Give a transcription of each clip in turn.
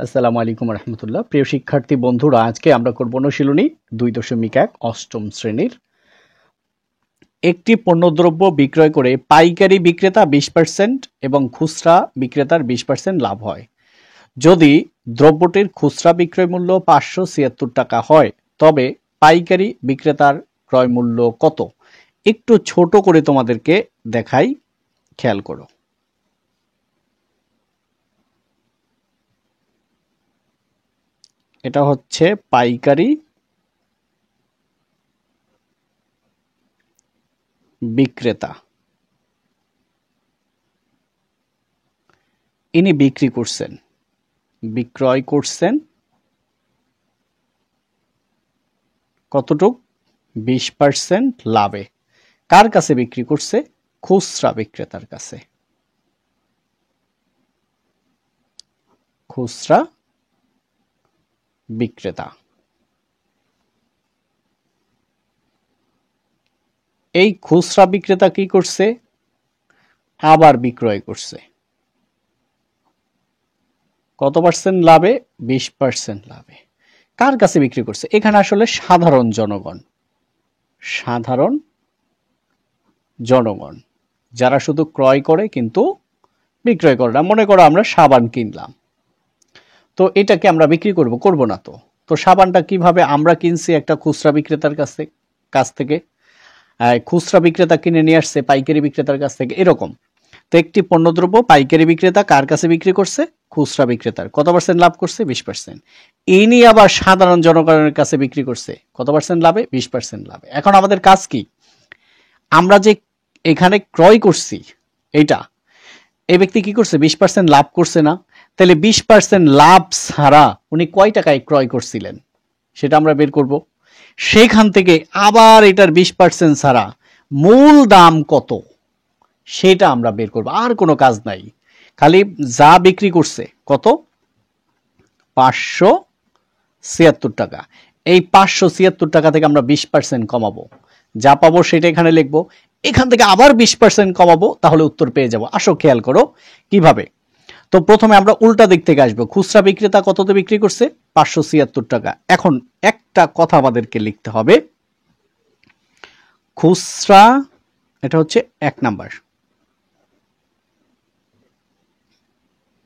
আসসালামু আলাইকুম রহমতুল্লাহ। প্রিয় শিক্ষার্থী বন্ধুরা, আজকে আমরা করব অনুশীলনী 2.1 অষ্টম শ্রেণীর। একটি পণ্যদ্রব্য বিক্রয় করে পাইকারি বিক্রেতা 20% এবং খুচরা বিক্রেতার 20% লাভ হয়। যদি দ্রব্যটির খুচরা বিক্রয় মূল্য 576 টাকা হয়, তবে পাইকারি বিক্রেতার ক্রয় মূল্য কত? একটু ছোট করে তোমাদেরকে দেখাই, খেয়াল করো। এটা হচ্ছে পাইকারি বিক্রেতা। ইনি বিক্রি করছেন, বিক্রয় করছেন কতটুক? 20% লাভে। কার কাছে বিক্রি করছে? খুচরা বিক্রেতার কাছে। খুচরা বিক্রেতা। এই খুচরা বিক্রেতা কি করছে? আবার বিক্রয় করছে কত পার্সেন্ট লাভে? 20% লাভে। কার কাছে বিক্রি করছে? এখানে আসলে সাধারণ জনগণ, সাধারণ জনগণ যারা শুধু ক্রয় করে কিন্তু বিক্রয় করে না। মনে করো আমরা সাবান কিনলাম, তো এটাকে আমরা বিক্রি করব না। তো সাবানটা কিভাবে আমরা কিনছি? একটা খুচরা বিক্রেতার কাছ থেকে। খুচরা বিক্রেতা কিনে নিয়ে আসছে পাইকারি বিক্রেতার কাছ থেকে, এরকম। তো একটি পণ্যদ্রব্য পাইকারি বিক্রেতা কার কাছে বিক্রি করছে? খুচরা বিক্রেতার। কত পার্সেন্ট লাভ করছে? 20%। ইনি আবার সাধারণ জনগণের কাছে বিক্রি করছে কত পার্সেন্ট লাভে? 20% লাভে। এখন আমাদের কাজ কি? আমরা যে এখানে ক্রয় করছি, এইটা এই ব্যক্তি কি করছে? 20% লাভ করছে না? তাহলে 20% লাভ ছাড়া উনি কয় টাকায় ক্রয় করছিলেন সেটা আমরা বের করব। সেখান থেকে আবার এটার 20% ছাড়া মূল দাম কত সেটা আমরা বের করব। আর কোনো কাজ নাই, খালি যা বিক্রি করছে কত? 576 টাকা। এই 576 টাকা থেকে আমরা 20% কমাবো, যা পাবো সেটা এখানে লিখবো। এখান থেকে আবার 20% কমাবো, তাহলে উত্তর পেয়ে যাব। আসো খেয়াল করো কিভাবে। তো প্রথমে আমরা উল্টা দিক থেকে আসবো। খুচরা বিক্রেতা কততে বিক্রি করছে? 576 টাকা। এখন একটা কথা আমাদেরকে লিখতে হবে, খুচরা, এটা হচ্ছে 1 নাম্বার,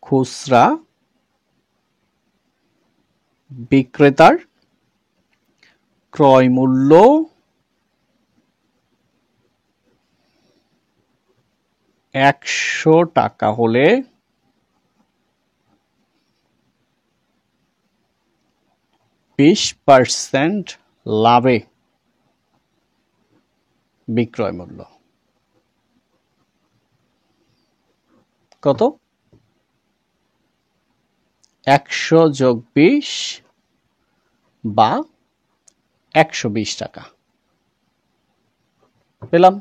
খুচরা বিক্রেতার ক্রয় মূল্য 100 টাকা হলে 20% লাভে বিক্রয় মূল্য কত? 100 যোগ 20 বা 120 টাকা পেলাম।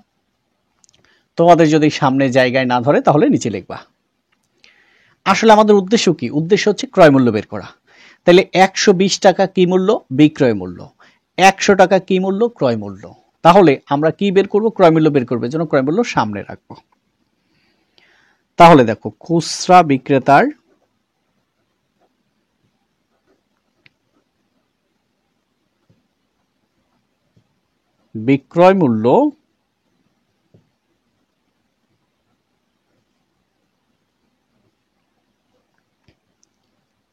তোমাদের যদি সামনে জায়গায় না ধরে তাহলে নিচে লিখবা। আসলে আমাদের উদ্দেশ্য কি? উদ্দেশ্য হচ্ছে ক্রয় মূল্য বের করা। তাহলে 120 টাকা কি মূল্য? বিক্রয় মূল্য। 100 টাকা কি মূল্য? ক্রয় মূল্য। তাহলে আমরা কি বের করব? ক্রয় মূল্য বের করবে জন্য ক্রয় মূল্য সামনে রাখবো। তাহলে দেখো, খুচরা বিক্রেতার বিক্রয় মূল্য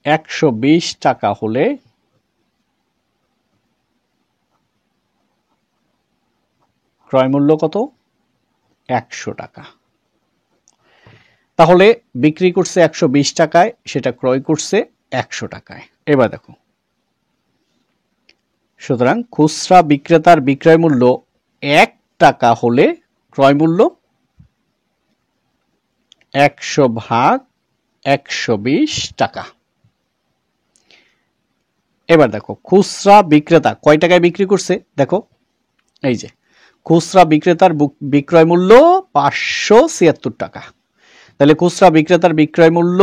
120 টাকা হলে ক্রয় মূল্য কত? 100 টাকা। তাহলে বিক্রি করছে 120 টাকায়, সেটা ক্রয় করছে 100 টাকায়। এবার দেখো, সুতরাং খুচরা বিক্রেতার বিক্রয় মূল্য 1 টাকা হলে ক্রয় মূল্য 100 ভাগ 120 টাকা। এবার দেখো, খুচরা বিক্রেতা কয় টাকায় বিক্রি করছে? দেখো, এই যে খুচরা বিক্রেতার বিক্রয় মূল্য 576 টাকা। তাহলে খুচরা বিক্রেতার বিক্রয় মূল্য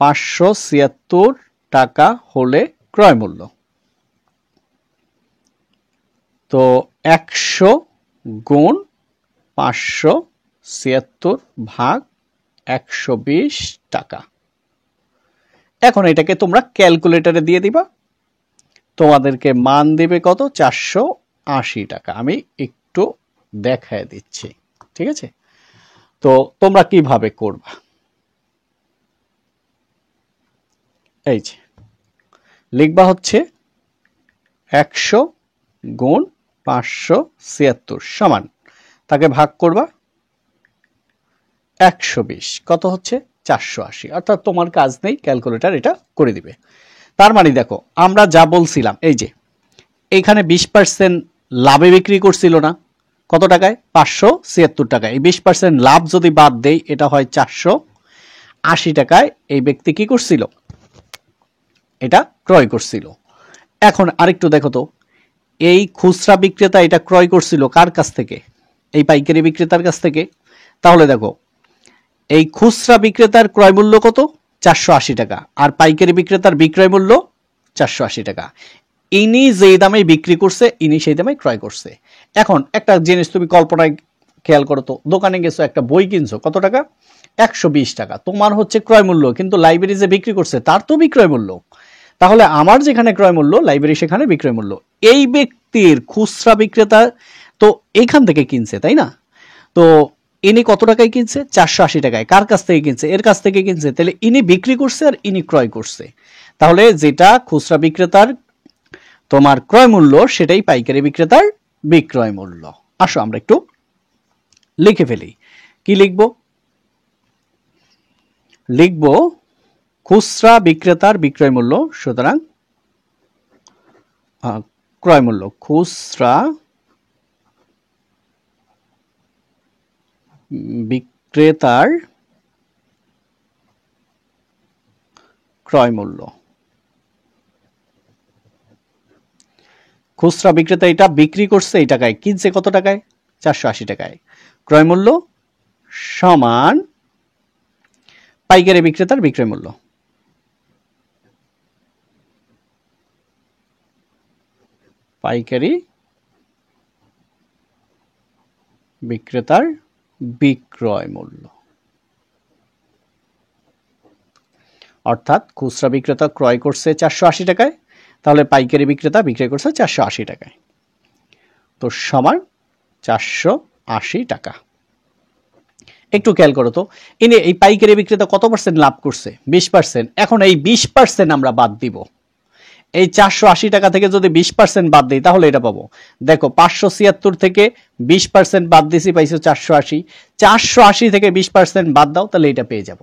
576 টাকা হলে ক্রয় মূল্য, তো 100 গুণ 576 ভাগ 120 টাকা। এখন এটাকে তোমরা ক্যালকুলেটরে দিয়ে দিবা, তোমাদেরকে মান দেবে কত, 480 টাকা। আমি একটু দেখায় দিচ্ছি, ঠিক আছে? তো তোমরা কিভাবে করবা, এই যে লিখবা হচ্ছে 100 গুণ 576 সমান, তাকে ভাগ করবা 120, কত হচ্ছে 480। অর্থাৎ তোমার কাজ নেই, ক্যালকুলেটর এটা করে দিবে। তার মানে দেখো আমরা যা বলছিলাম, এই যে এইখানে 20% লাভে বিক্রি করছিল না, কত টাকায়, 576 টাকায়। এই 20% লাভ যদি বাদ দেই, এটা হয় 480 টাকায় এই ব্যক্তি কি করছিল, এটা ক্রয় করছিল। এখন আরেকটু দেখো তো, এই খুচরা বিক্রেতা এটা ক্রয় করছিল কার কাছ থেকে, এই পাইকারি বিক্রেতার কাছ থেকে। তাহলে দেখো এই খুচরা বিক্রেতার ক্রয় মূল্য কত, 480 টাকা, আর পাইকারি বিক্রেতার বিক্রয় মূল্য 480 টাকা। ইনি যেই দামে বিক্রি করছে, ইনি সেই দামে ক্রয় করছে। এখন একটা জিনিস তুমি কল্পনায় খেয়াল করো তো, দোকানে গেছো একটা বই কিনছো, কত টাকা, 120 টাকা, তোমার হচ্ছে ক্রয় মূল্য, কিন্তু লাইব্রেরি যে বিক্রি করছে তার তো বিক্রয় মূল্য। তাহলে আমার যেখানে ক্রয় মূল্য, লাইব্রেরি সেখানে বিক্রয় মূল্য। এই ব্যক্তির খুচরা বিক্রেতা তো এইখান থেকে কিনছে, তাই না? তো ইনি কত টাকায় কিনছে, 480 টাকায়। কার কাছ থেকে কিনছে, এর কাছ থেকে কিনছে। তাহলে ইনি বিক্রি করছে আর ইনি ক্রয় করছে। তাহলে যেটা খুচরা বিক্রেতার তোমার ক্রয় মূল্য, সেটাই পাইকারি বিক্রেতার বিক্রয় মূল্য। আসো আমরা একটু লিখে ফেলি। কি লিখবো, লিখবো খুচরা বিক্রেতার বিক্রয় মূল্য, সুতরাং ক্রয় মূল্য, খুচরা বিক্রেতার ক্রয় মূল্য। খুচরা বিক্রেতা এটা বিক্রি করছে এই টাকায়, কিনছে কত টাকায়, 480 টাকায়। ক্রয় মূল্য সমান পাইকারি বিক্রেতার বিক্রয় মূল্য। পাইকারি বিক্রেতার বিক্রয় মূল্য, অর্থাৎ খুচরা বিক্রেতা ক্রয় করছে 480 টাকায়, তাহলে পাইকারি বিক্রেতা বিক্রয় করছে 480 টাকায়, তো সমান 480 টাকা। একটু খেয়াল করো তো, ইনি এই পাইকারি বিক্রেতা কত পার্সেন্ট লাভ করছে, 20%। এখন এই 20% আমরা বাদ দিব, এই 480 টাকা থেকে যদি 20% বাদ দিই, তাহলে এটা পাবো। দেখো 576 থেকে 20% বাদ দিছি, পাইছো 480। 480 থেকে 20% বাদ দাও, তাহলে এটা পেয়ে যাব।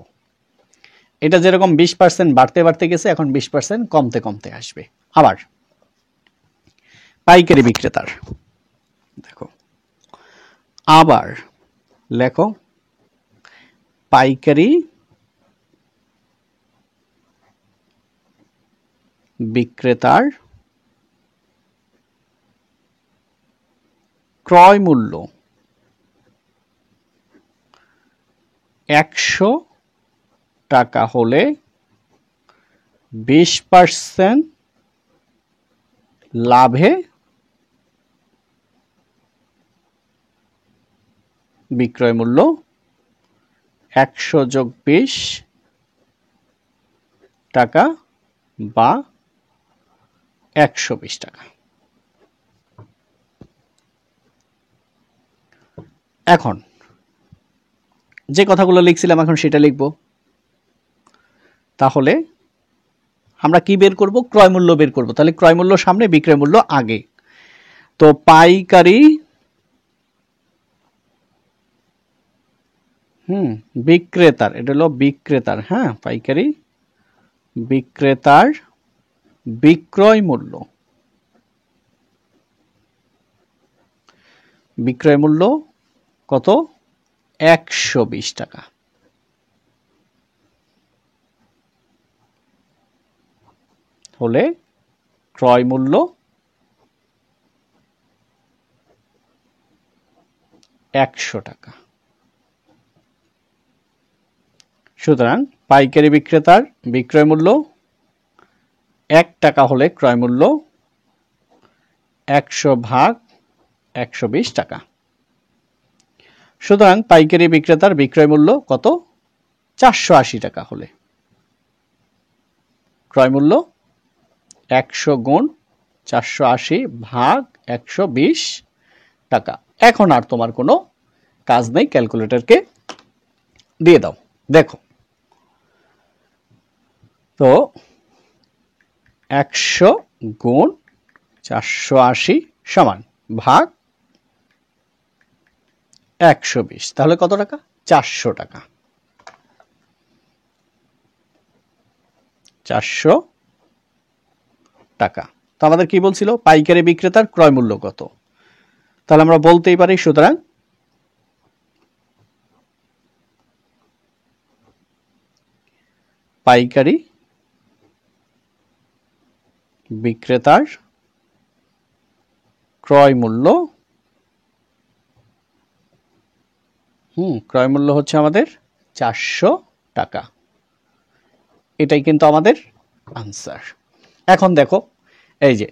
এটা যেরকম 20% বাড়তে বাড়তে গেছে, এখন 20% কমতে কমতে আসবে। আবার পাইকারি বিক্রেতার, দেখো আবার লেখো পাইকারি বিক্রেতার ক্রয় মূল্য 100 টাকা হলে 20% লাভে বিক্রয় মূল্য 100 যোগ 20 টাকা বা 120 টাকা। এখন যে কথাগুলো লিখছিলাম, এখন সেটা লিখব। তাহলে আমরা কি বের করব, ক্রয় মূল্য বের করব। তাহলে ক্রয় মূল্য সামনে, বিক্রয় মূল্য আগে। তো পাইকারি বিক্রেতার, এটা হলো বিক্রেতার, হ্যাঁ, পাইকারি বিক্রেতার বিক্রয় মূল্য, বিক্রয় মূল্য কত, 120 টাকা। হলে ক্রয় মূল্য 100 টাকা। সুতরাং পাইকারি বিক্রেতার বিক্রয় মূল্য 1 টাকা হলে ক্রয় মূল্য 100 ভাগ 120 টাকা। সুতরাং পাইকারি বিক্রেতার বিক্রয় মূল্য কত, 480 টাকা হলে ক্রয় মূল্য 100 গুণ 480 ভাগ 120 টাকা। এখন আর তোমার কোনো কাজ নেই, ক্যালকুলেটরকে দিয়ে দাও। দেখো তো 100 গুণ 480 সমান ভাগ 120, তাহলে কত টাকা? 400 টাকা। 400 টাকা। তো আমাদের কি বলছিল? পাইকারি বিক্রেতার ক্রয় মূল্য কত? তাহলে আমরা বলতেই পারি, সুতরাং পাইকারি বিক্রেতার ক্রয় মূল্য ক্রয় মূল্য হচ্ছে আমাদের 400 টাকা। এটাই কিন্তু আমাদের আনসার। এখন দেখো এই যে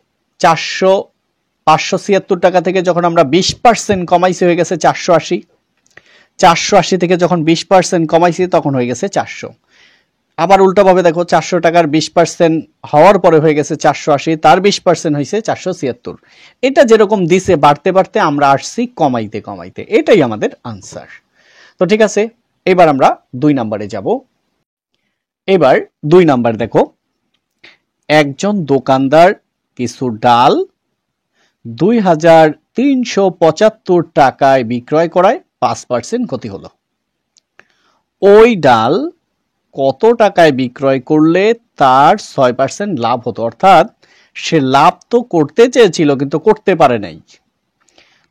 576 টাকা থেকে যখন আমরা 20% কমাইছি হয়ে গেছে 480। 480 থেকে যখন 20% কমাইছি তখন হয়ে গেছে 400। আবার উল্টাভাবে দেখো 400 টাকার 20% হওয়ার পরে হয়ে গেছে 480, তার 20% হয়েছে 476। এটা যেরকম দিছে বাড়তে বাড়তে আমরা আসছি কমাইতে কমাইতে, এটাই আমাদের আনসার। তো ঠিক আছে, এবার আমরা 2 নম্বরে যাব। এবার 2 নাম্বার দেখো, একজন দোকানদার কিছু ডাল 2375 টাকায় বিক্রয় করায় 5% ক্ষতি হলো। ওই ডাল কত টাকায় বিক্রয় করলে তার 6% লাভ হতো? অর্থাৎ সে লাভ তো করতে চেয়েছিল কিন্তু করতে পারে নাই।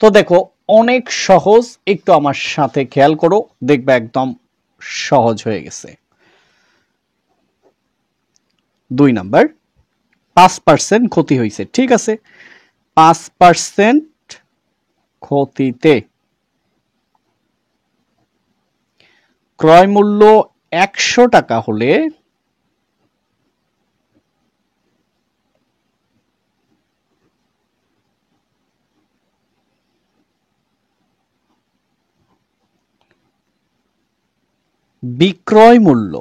তো দেখো অনেক সহজ, একটু আমার সাথে খেয়াল করো, দেখবে একদম সহজ হয়ে গেছে। 2 নাম্বার 5% ক্ষতি হয়েছে, ঠিক আছে। 5% ক্ষতিতে ক্রয় মূল্য 100 টাকা হলে বিক্রয় মূল্য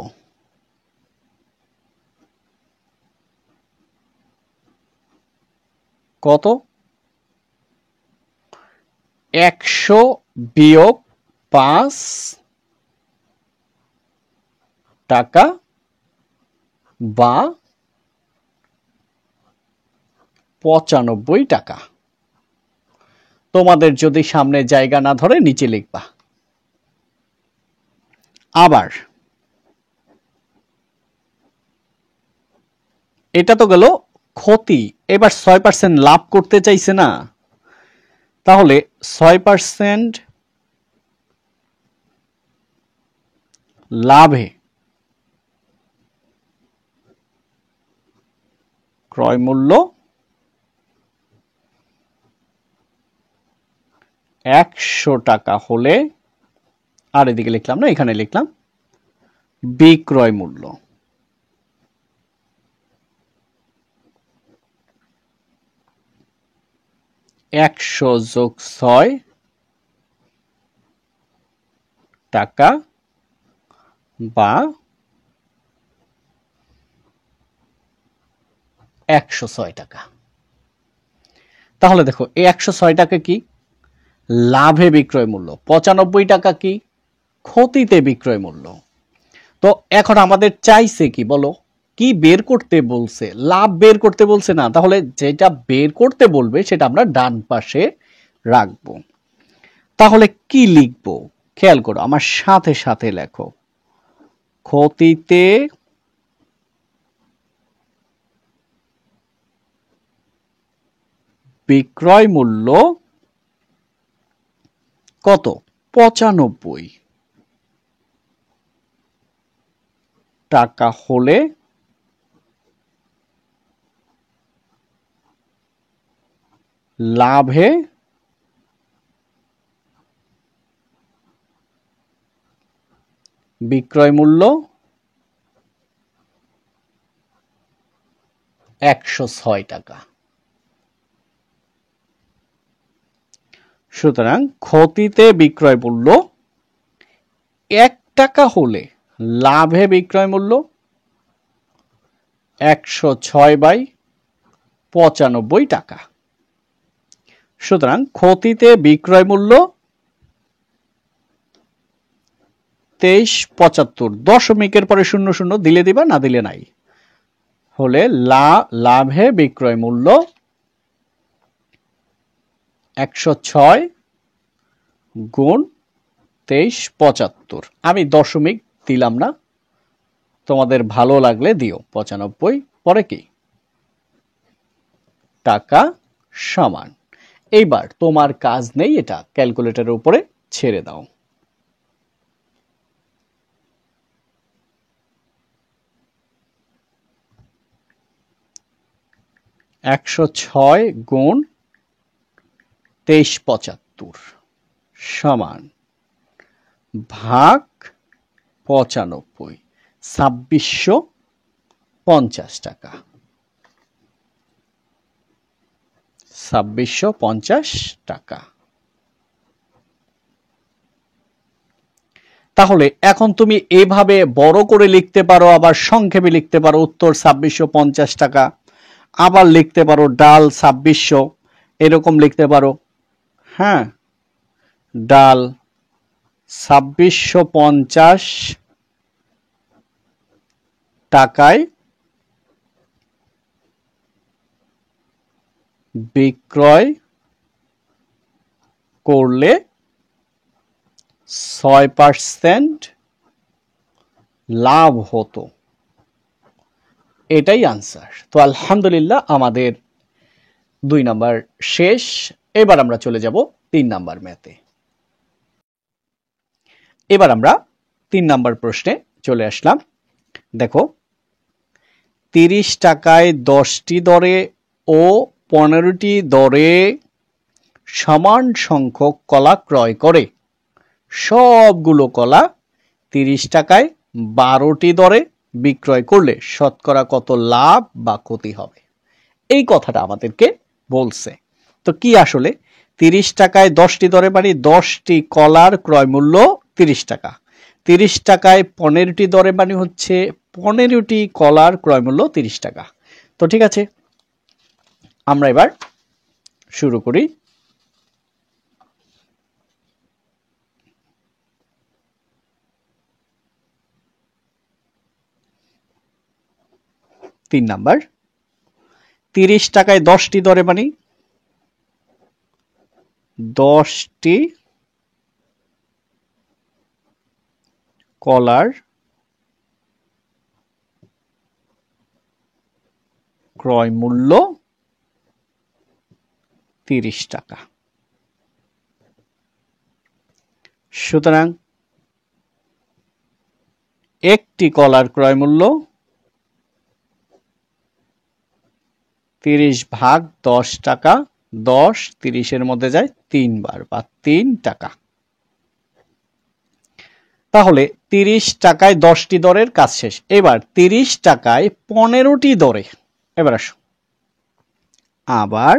কত? 100 বিয়োগ 5 টাকা বা 95 টাকা। তোমাদের যদি সামনে জায়গা না ধরে নিচে লিখবা। আবার এটা তো গেল ক্ষতি, এবার 6% লাভ করতে চাইছে না, তাহলে 6% লাভে ক্রয় মূল্য 100 টাকা হলে, আর এদিকে লিখলাম না, এখানে লিখলাম বিক্রয় মূল্য 100 যোগ 6 টাকা বা 106 টাকা। তাহলে দেখো এই 106 টাকা কি? লাভে বিক্রয় মূল্য। 95 টাকা কি? ক্ষতিতে বিক্রয় মূল্য। তো এখন আমাদের চাইছে কি বলো? কি বের করতে বলছে? লাভ বের করতে বলছে না, তাহলে যেটা বের করতে বলবে সেটা আমরা ডান পাশে রাখবো। তাহলে কি লিখবো? খেয়াল করো, আমার সাথে সাথে লেখো, ক্ষতিতে বিক্রয় মূল্য কত? 95 টাকা হলে লাভে বিক্রয় মূল্য 106 টাকা। সুতরাং ক্ষতিতে বিক্রয় মূল্য 1 টাকা হলে লাভে বিক্রয় মূল্য 106/95 টাকা। সুতরাং ক্ষতিতে বিক্রয় মূল্য 23.75, দশমিকের পরে 00 দিলে দিবা, না দিলে নাই। হলে লাভে বিক্রয় মূল্য 106 গুণ 23.75। আমি দশমিক দিলাম না, তোমাদের ভালো লাগলে দিও 95, পরে কি টাকা সমান। এইবার তোমার কাজ নেই, এটা ক্যালকুলেটরের উপরে ছেড়ে দাও। (106 গুণ 23.75 সমান ভাগ 95, 2650 টাকা। 2650 টাকা। তাহলে এখন তুমি এভাবে বড় করে লিখতে পারো, আবার সংক্ষেপে লিখতে পারো উত্তর 2650 টাকা, আবার লিখতে পারো ডাল 2600, এরকম লিখতে পারো। হ্যাঁ, ডাল 2650 টাকায় বিক্রয় করলে 6% লাভ হতো। এটাই আনসার। তো আলহামদুলিল্লাহ আমাদের 2 নাম্বার শেষ। এবার আমরা চলে যাব 3 নাম্বার ম্যাথে। এবার আমরা 3 নাম্বার প্রশ্নে চলে আসলাম। দেখো, 30 টাকায় 10টি দরে ও 15টি দরে সমান সংখ্যক কলা ক্রয় করে সবগুলো কলা 30 টাকায় 12টি দরে বিক্রয় করলে শতকরা কত লাভ বা ক্ষতি হবে, এই কথাটা আমাদেরকে বলছে। তো কি আসলে 30 টাকায় 10টি দরে মানে 10টি কলার ক্রয় মূল্য 30 টাকা, 30 টাকায় 15টি দরে মানে হচ্ছে 15টি কলার ক্রয় মূল্য 30 টাকা। তো ঠিক আছে, আমরা এবার শুরু করি। তিন নাম্বার, 30 টাকায় 10টি দরে মানে 10টি কলার ক্রয় মূল্য 30 টাকা। সুতরাং একটি কলার ক্রয় মূল্য 30 ভাগ 10 টাকা, 10 30-এর মধ্যে যায় 3 বার বা 3 টাকা। তাহলে 30 টাকায় 10টি দরের কাজ শেষ। এবার 30 টাকায় 15টি দরে, এবার আসো আবার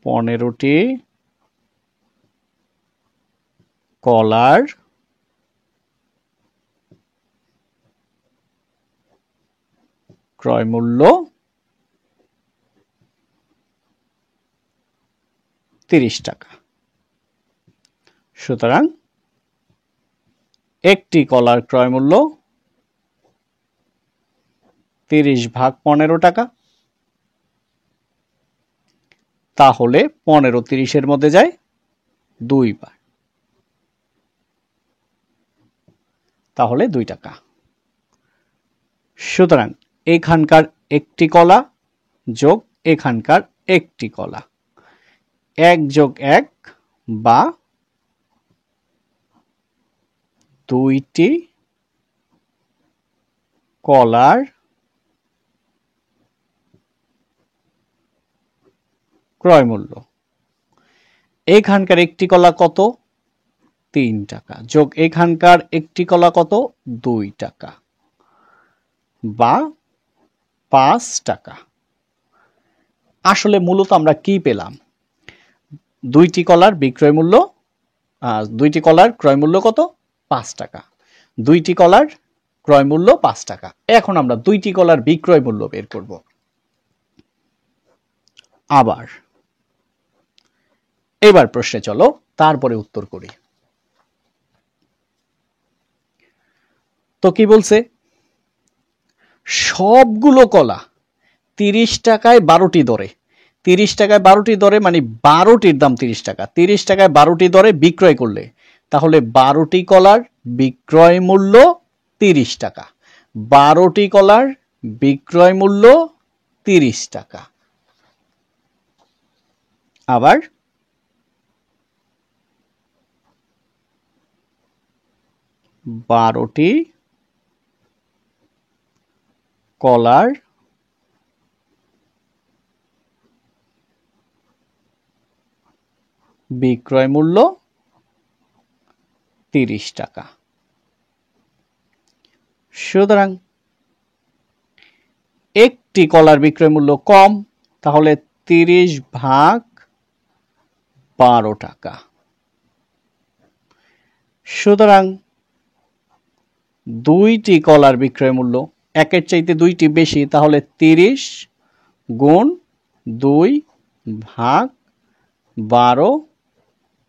পনেরোটি কলার ক্রয় মূল্য 30 টাকা। সুতরাং একটি কলার ক্রয় মূল্য 30 ভাগ 15 টাকা। তাহলে 15 30-এর মধ্যে যায় 2 বার, তাহলে 2 টাকা। সুতরাং এখানকার একটি কলা যোগ এখানকার একটি কলা, 1 যোগ 1 বা 2টি কলার ক্রয় মূল্য। এখানকার একটি কলা কত? 3 টাকা, যোগ এখানকার একটি কলা কত? 2 টাকা বা 5 টাকা। আসলে মূলত আমরা কি পেলাম? দুইটি কলার বিক্রয় মূল্য, দুইটি কলার ক্রয় মূল্য কত? 5 টাকা। দুইটি কলার ক্রয় মূল্য 5 টাকা। এখন আমরা দুইটি কলার বিক্রয় মূল্য বের করব। আবার এবার প্রশ্নে চলো, তারপরে উত্তর করি। তো কি বলছে? সবগুলো কলা 30 টাকায় 12টি দরে, 30 টাকায় 12টি দরে মানে 12টির দাম 30 টাকা, 30 টাকায় 12টি দরে বিক্রয় করলে তাহলে 12টি কলার বিক্রয় মূল্য 30 টাকা। 12টি কলার বিক্রয় মূল্য 30 টাকা। আবার বারোটি কলার বিক্রয় মূল্য 30 টাকা। সুতরাং একটি কলার বিক্রয় মূল্য কম, তাহলে 30 ভাগ 12 টাকা। সুতরাং দুইটি কলার বিক্রয় মূল্য, একের চাইতে দুইটি বেশি, তাহলে 30 গুণ 2 ভাগ 12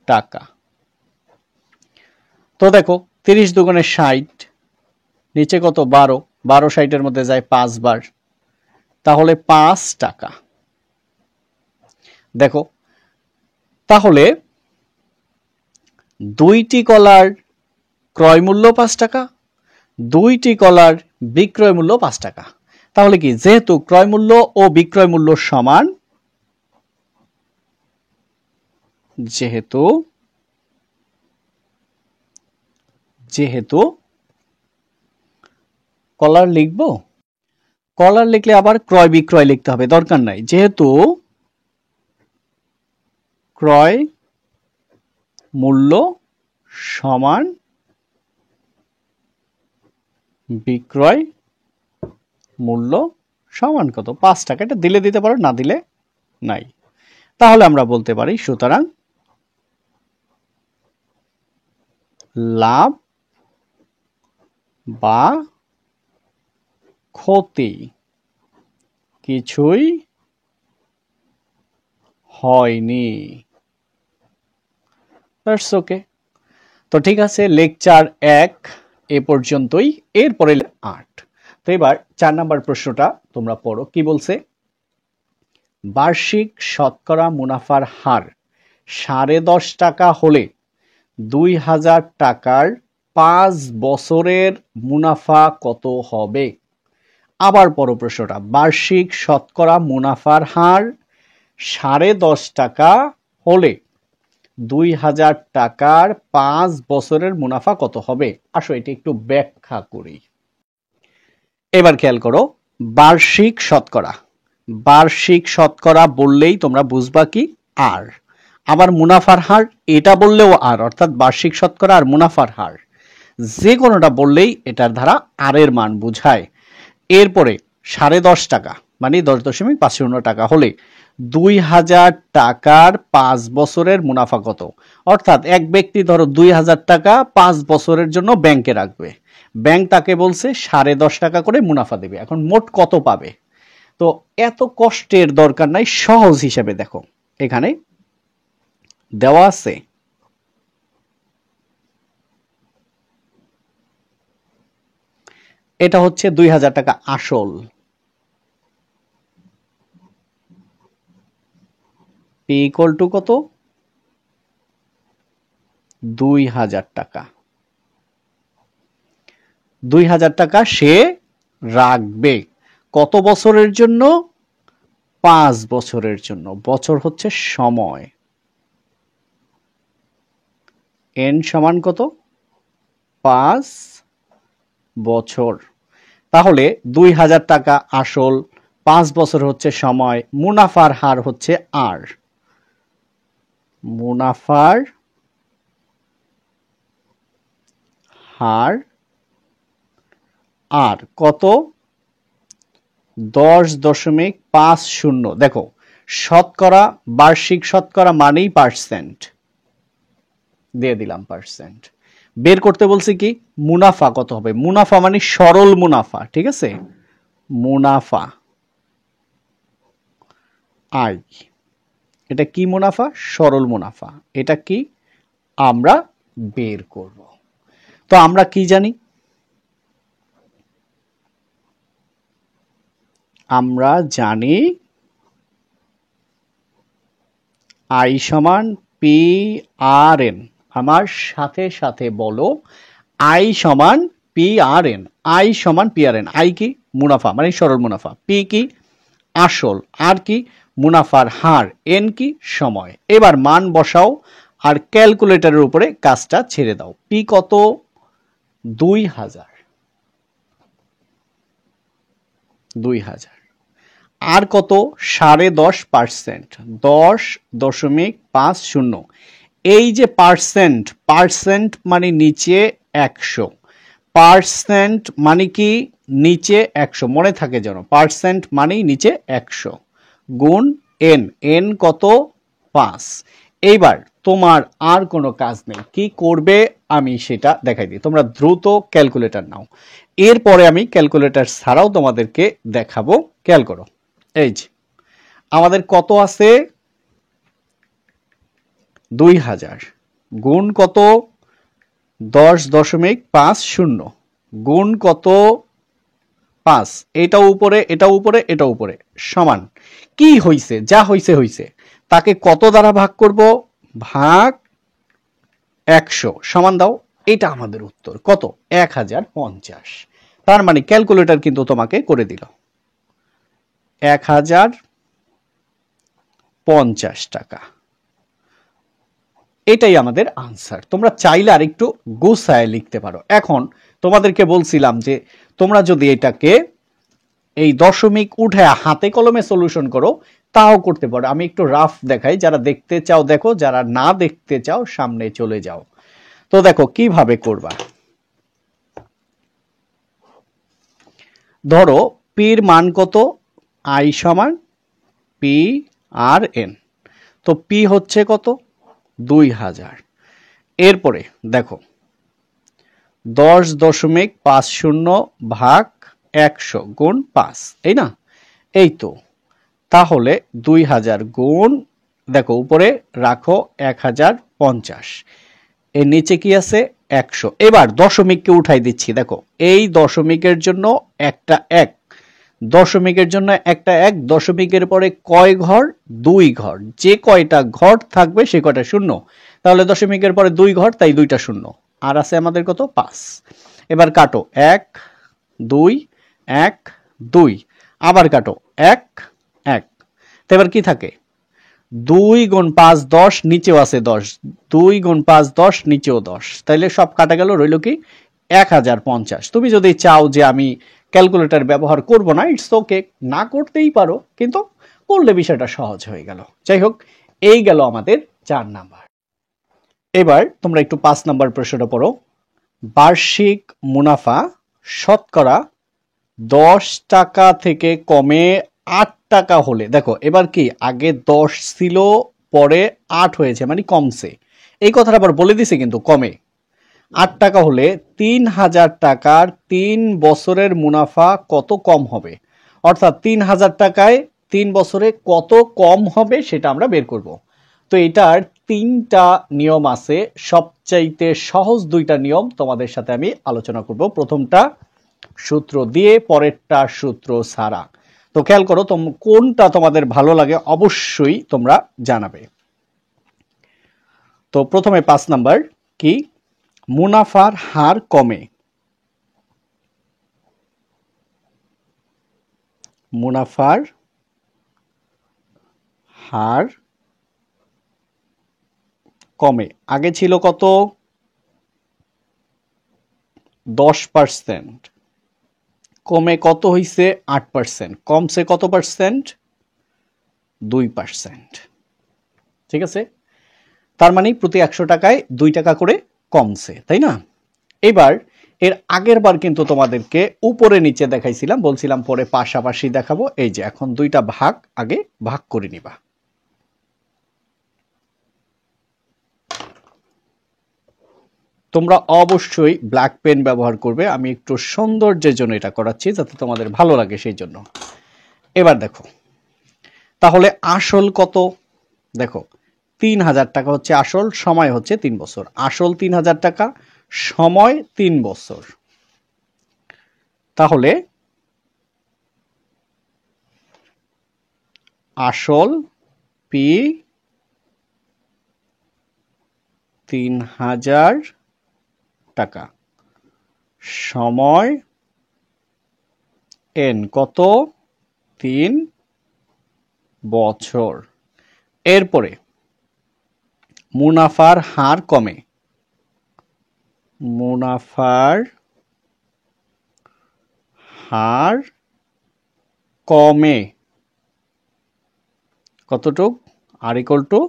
টাকা। তো দেখো 30 দুগুণে 60, নিচে কত? 12, 12 60-এর মধ্যে যায় 5 বার, তাহলে 5 টাকা। দেখো তাহলে দুইটি কলার ক্রয় মূল্য 5 টাকা, দুইটি কলার বিক্রয় মূল্য 5 টাকা। তাহলে কি, যেহেতু ক্রয় মূল্য ও বিক্রয় মূল্য সমান, যেহেতু কলার লিখব, কলার লিখলে আবার ক্রয় বিক্রয় লিখতে হবে, দরকার নাই। যেহেতু ক্রয় মূল্য সমান বিক্রয় মূল্য সমান কত? 5 টাকা। এটা দিলে দিতে পারো, না দিলে নাই। তাহলে আমরা বলতে পারি সুতরাং লাভ বা ক্ষতি কিছুই হয়নি। That's okay. তো ঠিক আছে, লেকচার 1 এ পর্যন্তই। এরপরে 8। তো এবার 4 নাম্বার প্রশ্নটা তোমরা পড়ো। কি বলছে? বার্ষিক শতকরা মুনাফার হার 10.5 টাকা হলে 2000 টাকার 5 বছরের মুনাফা কত হবে? আবার পড়ো প্রশ্নটা। বার্ষিক শতকরা মুনাফার হার 10.5 টাকা হলে 2000 টাকার 5 বছরের মুনাফা কত হবে? আসো এটি একটু ব্যাখ্যা করি। এবার খেয়াল করো, বার্ষিক শতকরা, বার্ষিক শতকরা বললেই তোমরা বুঝবা কি? আর। আবার মুনাফার হার এটা বললেও আর, অর্থাৎ বার্ষিক শতকরা আর মুনাফার হার যে কোনোটা বললেই এটার দ্বারা আর এর মান বুঝায়। এরপরে 10.5 টাকা মানে 10.50 টাকা হলে 2000 টাকার 5 বছরের মুনাফা কত? অর্থাৎ এক ব্যক্তি ধরো 2000 টাকা 5 বছরের জন্য ব্যাংকে রাখবে, ব্যাংক তাকে বলছে 10.5 টাকা করে মুনাফা দেবে। এখন মোট কত পাবে? তো এত কষ্টের দরকার নাই, সহজ হিসাবে দেখো, এখানে দেওয়া আছে এটা হচ্ছে 2000 টাকা আসল, পি ইকুয়াল টু কত? 2000 টাকা। 2000 টাকা সে রাখবে কত বছরের জন্য? 5 বছরের জন্য। বছর হচ্ছে সময়, এন সমান কত? 5 বছর। তাহলে 2000 টাকা আসল, 5 বছর হচ্ছে সময়, মুনাফার হার হচ্ছে আর, মুনাফার হার আর কত? 10.50। দেখো শতকরা, বার্ষিক শতকরা মানেই পার্সেন্ট, দিয়ে দিলাম পার্সেন্ট। বের করতে বলছি কি মুনাফা কত হবে, মুনাফা মানে সরল মুনাফা, ঠিক আছে, মুনাফা আই, এটা কি মুনাফা, সরল মুনাফা, এটা কি আমরা বের করব। তো আমরা কি জানি, আমরা জানি আই সমান পি আর এন। আমার সাথে সাথে বলো, আই সমান পি আর এন, আই সমান পি আর এন। আই কি মুনাফা মানে সরল মুনাফা, পি কি আসল, আর কি মুনাফার হার, এন কি সময়। এবার মান বসাও আর ক্যালকুলেটরের উপরে কাজটা ছেড়ে দাও। পি কত 2000, 2000, আর কত 10.5%, 10.50। এই যে পার্সেন্ট, পার্সেন্ট মানে নিচে 100, পার্সেন্ট মানে কি নিচে 100, মনে থাকে যেন পার্সেন্ট মানেই নিচে 100 গুণ এন, এন কত 5। এইবার তোমার আর কোনো কাজ নেই, কি করবে আমি সেটা দেখাই দিই, তোমরা দ্রুত ক্যালকুলেটর নাও, এরপরে আমি ক্যালকুলেটর ছাড়াও তোমাদেরকে দেখাবো। খেয়াল করো, এই যে আমাদের কত আছে 2000 গুণ কত 10.50 গুণ কত 5, এটা উপরে এটা উপরে এটা উপরে সমান, কি হইছে, যা হইছে হইছে, তাকে কত দ্বারা ভাগ করব, ভাগ 100 সমান দাও, এটা আমাদের উত্তর কত 1050। তার মানে ক্যালকুলেটর কিন্তু তোমাকে করে দিল 1050 টাকা, এটাই আমাদের আনসার। তোমরা চাইলে আর একটু গুছায় লিখতে পারো। এখন তোমাদেরকে বলছিলাম যে তোমরা যদি এটাকে এই দশমিক উঠে হাতে কলমে সলিউশন করো তাও করতে পারো। আমি একটু রাফ দেখাই, যারা দেখতে চাও দেখো, যারা না দেখতে চাও সামনে চলে যাও। তো দেখো কিভাবে করবা। ধরো পির মান কত, আই সমান পি আর এন, তো পি হচ্ছে কত 2000। এরপরে দেখো 10.50 ভাগ 100 গুণ 5, এই না, এই তো, তাহলে 2000 গুণ, দেখো উপরে রাখো 1050, এর নিচে কি আছে 100। এবার দশমিককে উঠাই দিচ্ছি, দেখো এই দশমিকের জন্য একটা এক, দশমিকের জন্য একটা এক, দশমিকের পরে কয় ঘর 2 ঘর, যে কয়টা ঘর থাকবে সে কয়টা শূন্য, তাহলে দশমিকের পরে 2 ঘর, তাই 2টা শূন্য, আর আছে আমাদের কত 5। এবার কাটো 1 2 1 2, আবার কাটো 1 1, তো এবার কি থাকে 2 গুণ 5 10, নিচেও আছে 10, 2 গুণ 5 10, নিচেও 10, তাইলে সব কাটা গেল, রইল কি 1050। তুমি যদি চাও যে আমি ক্যালকুলেটর ব্যবহার করব না, ইটস ওকে, না করতেই পারো, কিন্তু করলে বিষয়টা সহজ হয়ে গেল। যাই হোক, এই গেল আমাদের 4 নাম্বার। এবার তোমরা একটু 5 নাম্বার প্রশ্নটা পড়ো। বার্ষিক মুনাফা শতকরা 10 টাকা থেকে কমে 8 টাকা হলে, দেখো এবার কি আগে 10 ছিল পরে 8 হয়েছে মানে কমছে, এই কথাটা আবার বলে দিছে কিন্তু কমে, 8 টাকা হলে 3000 টাকার 3 বছরের মুনাফা কত কম হবে, অর্থাৎ 3000 টাকায় 3 বছরে কত কম হবে সেটা আমরা বের করব। তো এটার 3টা নিয়ম আছে, সবচাইতে সহজ 2টা নিয়ম তোমাদের সাথে আমি আলোচনা করব। প্রথমটা সূত্র দিয়ে, পরেরটা সূত্র ছাড়া। তো খেয়াল করো কোনটা তোমাদের ভালো লাগে অবশ্যই তোমরা জানাবে। তো প্রথমে 5 নাম্বার কি, মুনাফার হার কমে, মুনাফার হার কমে, আগে ছিল কত 10%, কমে কত হইছে 8%, কমছে কত পার্সেন্ট 2%, ঠিক আছে, তার মানে প্রতি 100 টাকায় 2 টাকা করে কমছে, তাই না। এবার এর আগের বার কিন্তু তোমাদেরকে উপরে নিচে দেখাইছিলাম, বলছিলাম পরে পাশাপাশি দেখাবো। এই যে এখন দুইটা ভাগ আগে ভাগ করে নিবা। তোমরা অবশ্যই ব্ল্যাক পেন ব্যবহার করবে, আমি একটু সৌন্দর্যের জন্য এটা করাচ্ছি যাতে তোমাদের ভালো লাগে সেই জন্য। এবার দেখো তাহলে আসল কত, দেখো 3000 টাকা হচ্ছে আসল, সময় হচ্ছে 3 বছর। আসল 3000 টাকা, সময় 3 বছর। তাহলে আসল পি 3000 টাকা, সময় এন কত, 3 বছর। এরপরে মুনাফার হার কমে, মুনাফার হার কমে কতটুক, আর ইকুয়াল টু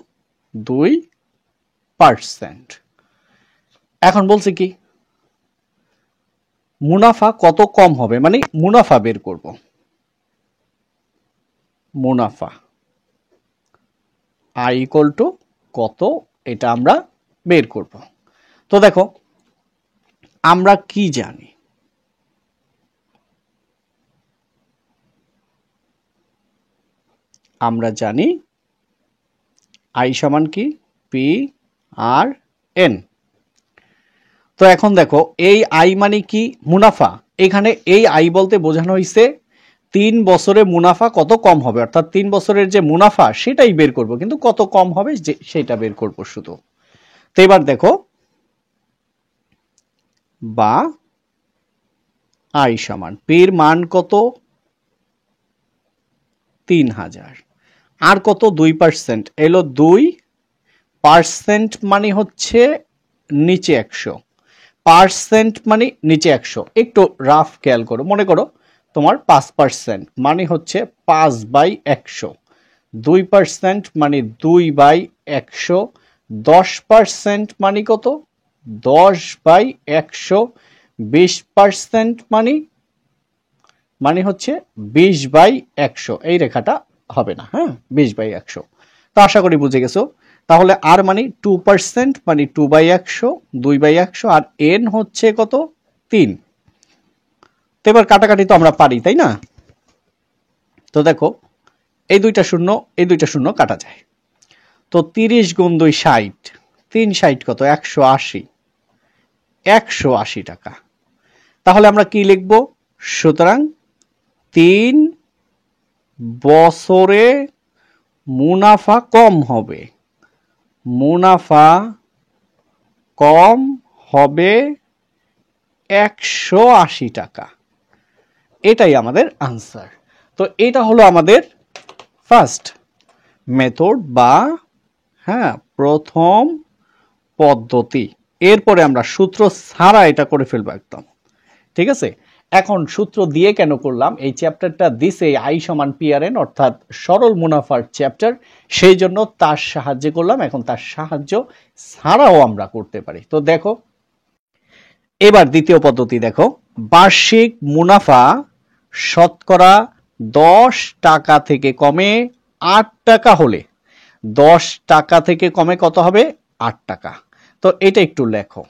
2%। এখন বলছি কি মুনাফা কত কম হবে, মানে মুনাফা বের করব, মুনাফা আই ইকুয়াল টু কত, এটা আমরা বের করব। তো দেখো আমরা কি জানি, আমরা জানি আই সমান কি পি আর এন। তো এখন দেখো এই আই মানে কি মুনাফা, এখানে এই আই বলতে বোঝানো হয়েছে 3 বছরে মুনাফা কত কম হবে, অর্থাৎ 3 বছরের যে মুনাফা সেটাই বের করব, কিন্তু কত কম হবে সেটা বের করব শুধু। তো এবার দেখো বা আই সমান পির মান কত 3000 আর কত 2%, এলো 2% মানে হচ্ছে নিচে 100, পার্সেন্ট মানে নিচে 100। একটু রাফ খেয়াল করো, মনে করো তোমার 5% মানে হচ্ছে 5/100, 2% মানে 2/100, 10% মানে কত 10/100, 20% মানে হচ্ছে 20/100। এই রেখাটা হবে না, হ্যাঁ 20/100। তো আশা করি বুঝে গেছো। তাহলে আর মানে 2% মানে 2/100, 2/100, আর এন হচ্ছে কত 3। তো এবার কাটাকাটি তো আমরা পারি তাই না। তো দেখো এই দুইটা শূন্য এই দুইটা শূন্য কাটা যায়। তো 30 গুণ 2 60, 3 কত 180, 180 টাকা। তাহলে আমরা কি লিখব, সুতরাং 3 বছরে মুনাফা কম হবে, মুনাফা কম হবে 180 টাকা। এটাই আমাদের আনসার। তো এটা হলো আমাদের ফার্স্ট মেথড বা প্রথম পদ্ধতি। এরপরে আমরা সূত্র ছাড়া এটা করে ফেলবো একদম, ঠিক আছে। এখন সূত্র দিয়ে কেন করলাম, এই চ্যাপ্টারটা দিছে আই সমান পিআরএন অর্থাৎ সরল মুনাফার চ্যাপ্টার, সেই জন্য তার সাহায্যে করলাম। এখন তার সাহায্য ছাড়াও আমরা করতে পারি। তো দেখো এবার দ্বিতীয় পদ্ধতি দেখো, বার্ষিক মুনাফা শতকরা 10 টাকা থেকে কমে 8 টাকা হলে 10 টাকা থেকে কমে কত হবে 8 টাকা। তো এটা একটু লেখো,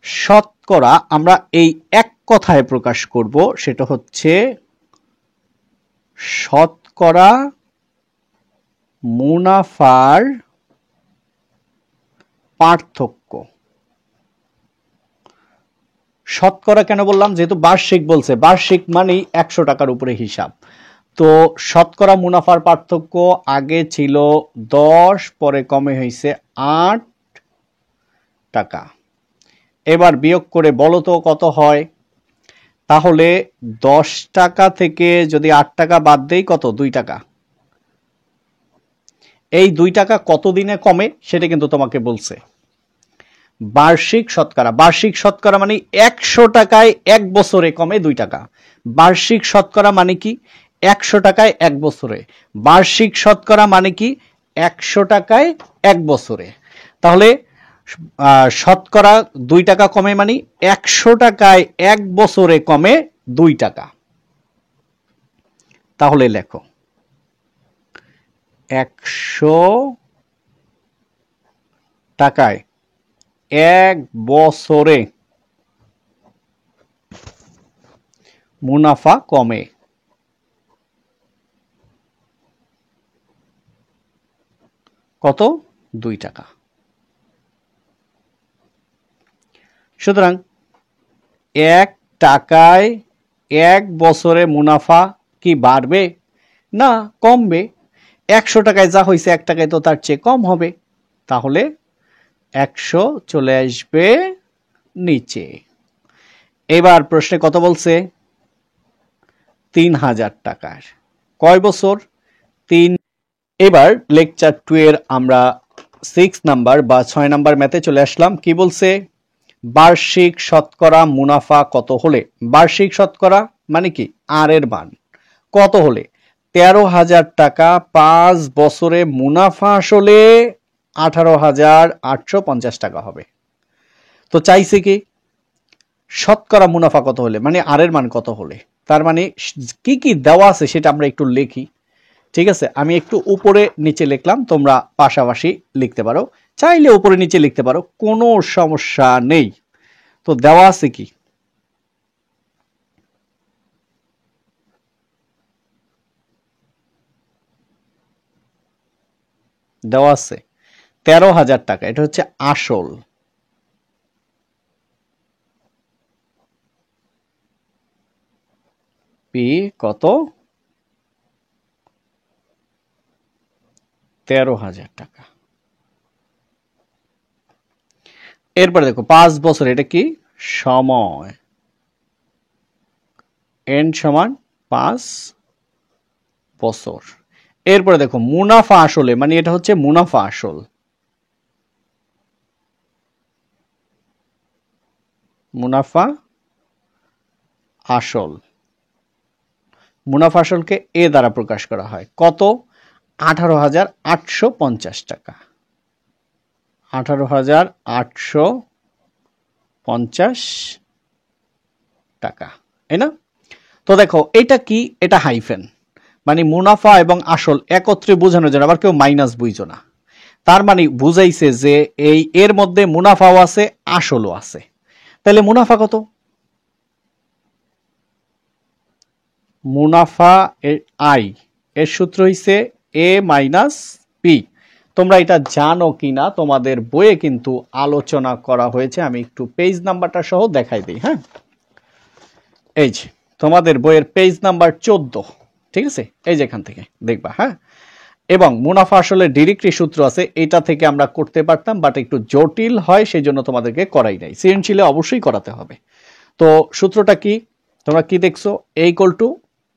শতকরা আমরা এই এক কথায় প্রকাশ করব, সেটা হচ্ছে শতকরা মুনাফার পার্থক্য। শতকরা কেন বললাম, যেহেতু বার্ষিক বলছে, বার্ষিক মানেই 100 টাকার উপরে হিসাব। তো শতকরা মুনাফার পার্থক্য আগে ছিল 10, পরে কমে হয়েছে 8 টাকা। এবার বিয়োগ করে বলো তো কত হয়। তাহলে 10 টাকা থেকে যদি 8 টাকা বাদ দেই কত 2 টাকা। এই 2 টাকা কত দিনে কমে সেটা কিন্তু তোমাকে বলছে। বার্ষিক শতকরা, বার্ষিক শতকরা মানে 100 টাকায় 1 বছরে কমে 2 টাকা। বার্ষিক শতকরা মানে কি 100 টাকায় 1 বছরে, বার্ষিক শতকরা মানে কি 100 টাকায় 1 বছরে। তাহলে শতকরা 2 টাকা কমে মানে 100 টাকায় 1 বছরে কমে 2 টাকা। তাহলে লেখো 100 টাকায় 1 বছরে মুনাফা কমে। কত? 2 টাকা। সুতরাং 1 টাকায় 1 বছরে মুনাফা কি বাড়বে? না, কমবে। 100 টাকায় যা হয়েছে 1 টাকায় তো তার চেয়ে কম হবে। তাহলে 100 চলে আসবে নিচে। এবার প্রশ্নে কত বলছে? 3000 টাকার। কয় বছর? 3। এবার লেকচার 2 এর আমরা 6 নাম্বার বা 6 নাম্বার ম্যাথে চলে আসলাম। কি বলছে? বার্ষিক শতকরা মুনাফা কত হলে, বার্ষিক শতকরা মানে কি আর এর মান কত হলে 13,000 টাকা 5 বছরে মুনাফা আসলে 18,850 টাকা হবে। তো চাইছে কি শতকরা মুনাফা কত হলে, মানে আর এর মান কত হলে। তার মানে কি কি দেওয়া আছে সেটা আমরা একটু লিখি। ঠিক আছে, আমি একটু উপরে নিচে লিখলাম, তোমরা পাশাপাশি লিখতে পারো, চাইলে উপরে নিচে লিখতে পারো, কোনো সমস্যা নেই। তো দেওয়া আছে কি? দেওয়া আছে 13,000 টাকা, এটা হচ্ছে আসল। পি কত? 13,000 টাকা। এরপরে দেখো 5 বছর, এটা কি সময়, এন সমান 5 বছর। এরপরে দেখো মুনাফা আসলে, মানে এটা হচ্ছে মুনাফা আসল। মুনাফা আসল, মুনাফা আসলকে এ দ্বারা প্রকাশ করা হয়। কত? 18,850 টাকা। 18,850 টাকা, তাই না? তো দেখো এটা কি, এটা হাইফেন, মানে মুনাফা এবং আসল একত্রে বোঝানোর জন্য, আবার কেউ মাইনাস বুঝো না। তার মানে বুঝাইছে যে এই এর মধ্যে মুনাফাও আছে আসলও আছে। তাহলে মুনাফা কত? মুনাফা আই এর সূত্র হইছে এ মাইনাস পি। তোমরা এটা জানো কিনা তোমাদের বইয়ে কিন্তু আলোচনা করা হয়েছে, আমি একটু পেজ নাম্বারটা সহ দেখাই দিই। হ্যাঁ, এই যে তোমাদের বইয়ের পেজ নাম্বার 14, ঠিক আছে, এই যে এখান থেকে দেখবা। হ্যাঁ, এবং মুনাফা আসলে ডিরেক্টলি সূত্র আছে, এটা থেকে আমরা করতে পারতাম, বাট একটু জটিল হয়, সেই জন্য তোমাদেরকে করাই নাই। সৃজনশীলে অবশ্যই করাতে হবে। তো সূত্রটা কি তোমরা কি দেখছো? A equal to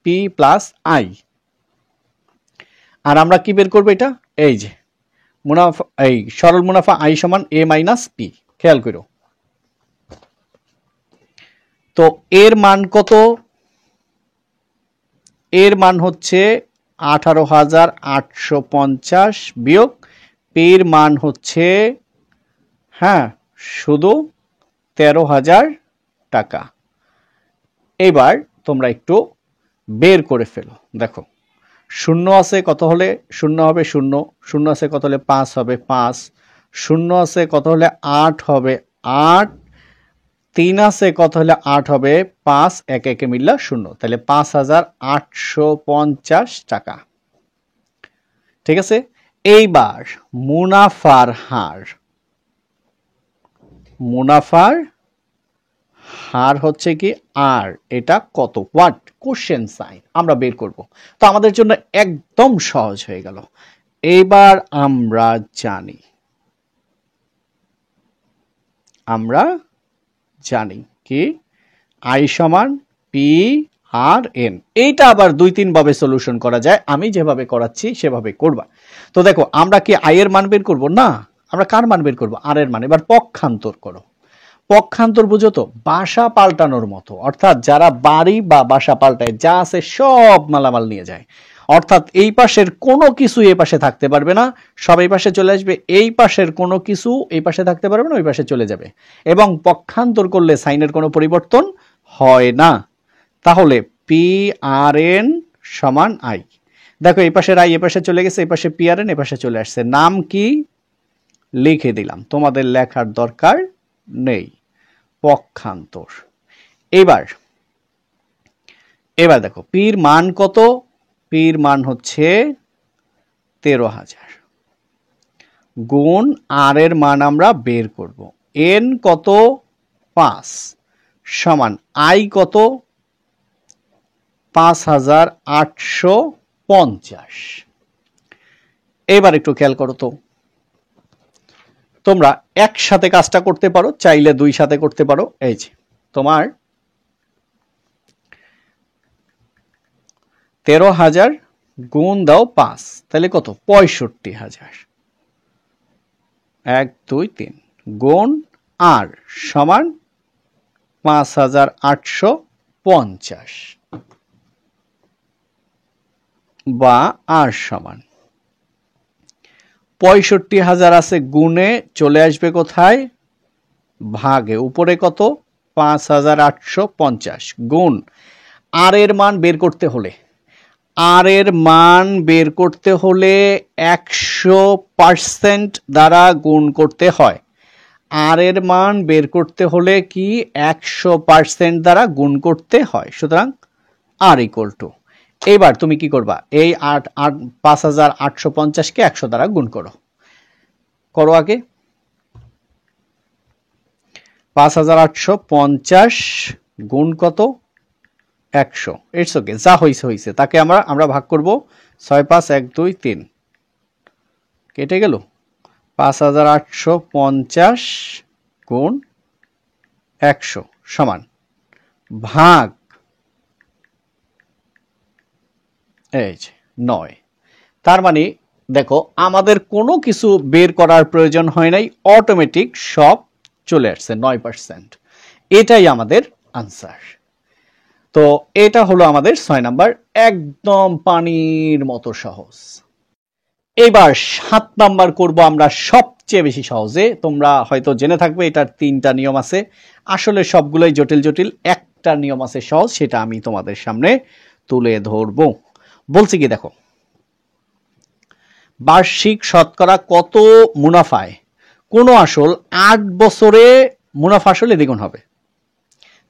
p plus i. আর আমরা কি বের করবো? এটা এই যে মুনাফা, এই সরল মুনাফা আই সমান এ মাইনাস পি। খেয়াল করো, তো এর মান কত? এর মান হচ্ছে 18,850 বিয়োগ পির মান হচ্ছে, হ্যাঁ, শুধু 13,000 টাকা। এবার তোমরা একটু বের করে ফেলো। দেখো শূন্য আছে কত হলে শূন্য হবে? শূন্য। শূন্য আছে কত হলে 5 হবে? 5। শূন্য আছে কত হলে 8 হবে? 8। 3 আছে কত হলে 8 হবে? 5। একে একে মিললা 0, তাহলে 5,850 টাকা। ঠিক আছে, এইবার মুনাফার হার, মুনাফার হার হচ্ছে কি আর, এটা কত? হোয়াট? কোশ্চেন সাইন আমরা বের করব। তো আমাদের জন্য একদম সহজ হয়ে গেল। এবার আমরা জানি, আমরা জানি কি আই সমান পি আর এন। এইটা আবার 2-3 ভাবে সলিউশন করা যায়, আমি যেভাবে করাচ্ছি সেভাবে করবা। তো দেখো আমরা কি আই এর মান বের করব? না, আমরা কার মান বের করব? আর এর মান। এবার পক্ষান্তর করো। পক্ষান্তর বুঝো তো? বাসা পাল্টানোর মতো, অর্থাৎ যারা বাড়ি বা বাসা পাল্টায়, যা আছে সব মালামাল নিয়ে যায়। অর্থাৎ এই পাশের কোনো কিছু এই পাশে থাকতে পারবে না, সব এই পাশে চলে আসবে। এই পাশের কোনো কিছু এই পাশে থাকতে পারবে না, ওই পাশে চলে যাবে। এবং পক্ষান্তর করলে সাইনের কোনো পরিবর্তন হয় না। তাহলে পি আর এন সমান আই। দেখো এই পাশের আই এ পাশে চলে গেছে, এই পাশে পি আর এন এ পাশে চলে আসছে। নাম কি লিখে দিলাম, তোমাদের লেখার দরকার নেই, পক্ষান্তর। এবার দেখো পির মান কত, পির মান হচ্ছে 13,000 গুণ আর এর মান আমরা বের করব। এন কত 5 সমান আই কত 5,850। এবার একটু খেয়াল করো তো, তোমরা একসাথে কাজটা করতে পারো, চাইলে দুই সাথে করতে পারো। এই যে তোমার 13,000 গুণ দাও 5, তাহলে কত 65,000। 1 2 3 গুণ আর সমান 5,850 বা আর সমান 65,000 আছে গুণে চলে আসবে কোথায় ভাগে, উপরে কত 5,850 গুণ আর এর মান বের করতে হলে, আর এর মান বের করতে হলে 100% দ্বারা গুণ করতে হয়। আর এর মান বের করতে হলে কি 100% দ্বারা গুণ করতে হয়। সুতরাং আর ইকুয়াল টু, এবার তুমি কি করবা, এই 5,850-কে 100 দ্বারা গুণ করো। করো আগে 5,850 গুণ কত 100। ইটস ওকে, যা হয়েছে হয়েছে, তাকে আমরা ভাগ করব 6 5 1 2 3, কেটে গেল। 5,850 গুণ 100 সমান ভাগ এই যে 9। তার মানে দেখো আমাদের কোনো কিছু বের করার প্রয়োজন হয় নাই, অটোমেটিক সব চলে আসছে 9%। এটাই আমাদের আনসার। তো এটা হলো আমাদের 6 নাম্বার, একদম পানির মতো সহজ। এবার 7 নাম্বার করব আমরা সবচেয়ে বেশি সহজে। তোমরা হয়তো জেনে থাকবে এটার 3টা নিয়ম আছে, আসলে সবগুলোই জটিল জটিল, একটা নিয়ম আছে সহজ, সেটা আমি তোমাদের সামনে তুলে ধরব। বলছি কি দেখো, বার্ষিক শতকরা কত মুনাফায় কোনো আসল 8 বছরে মুনাফা আসলে দ্বিগুণ হবে।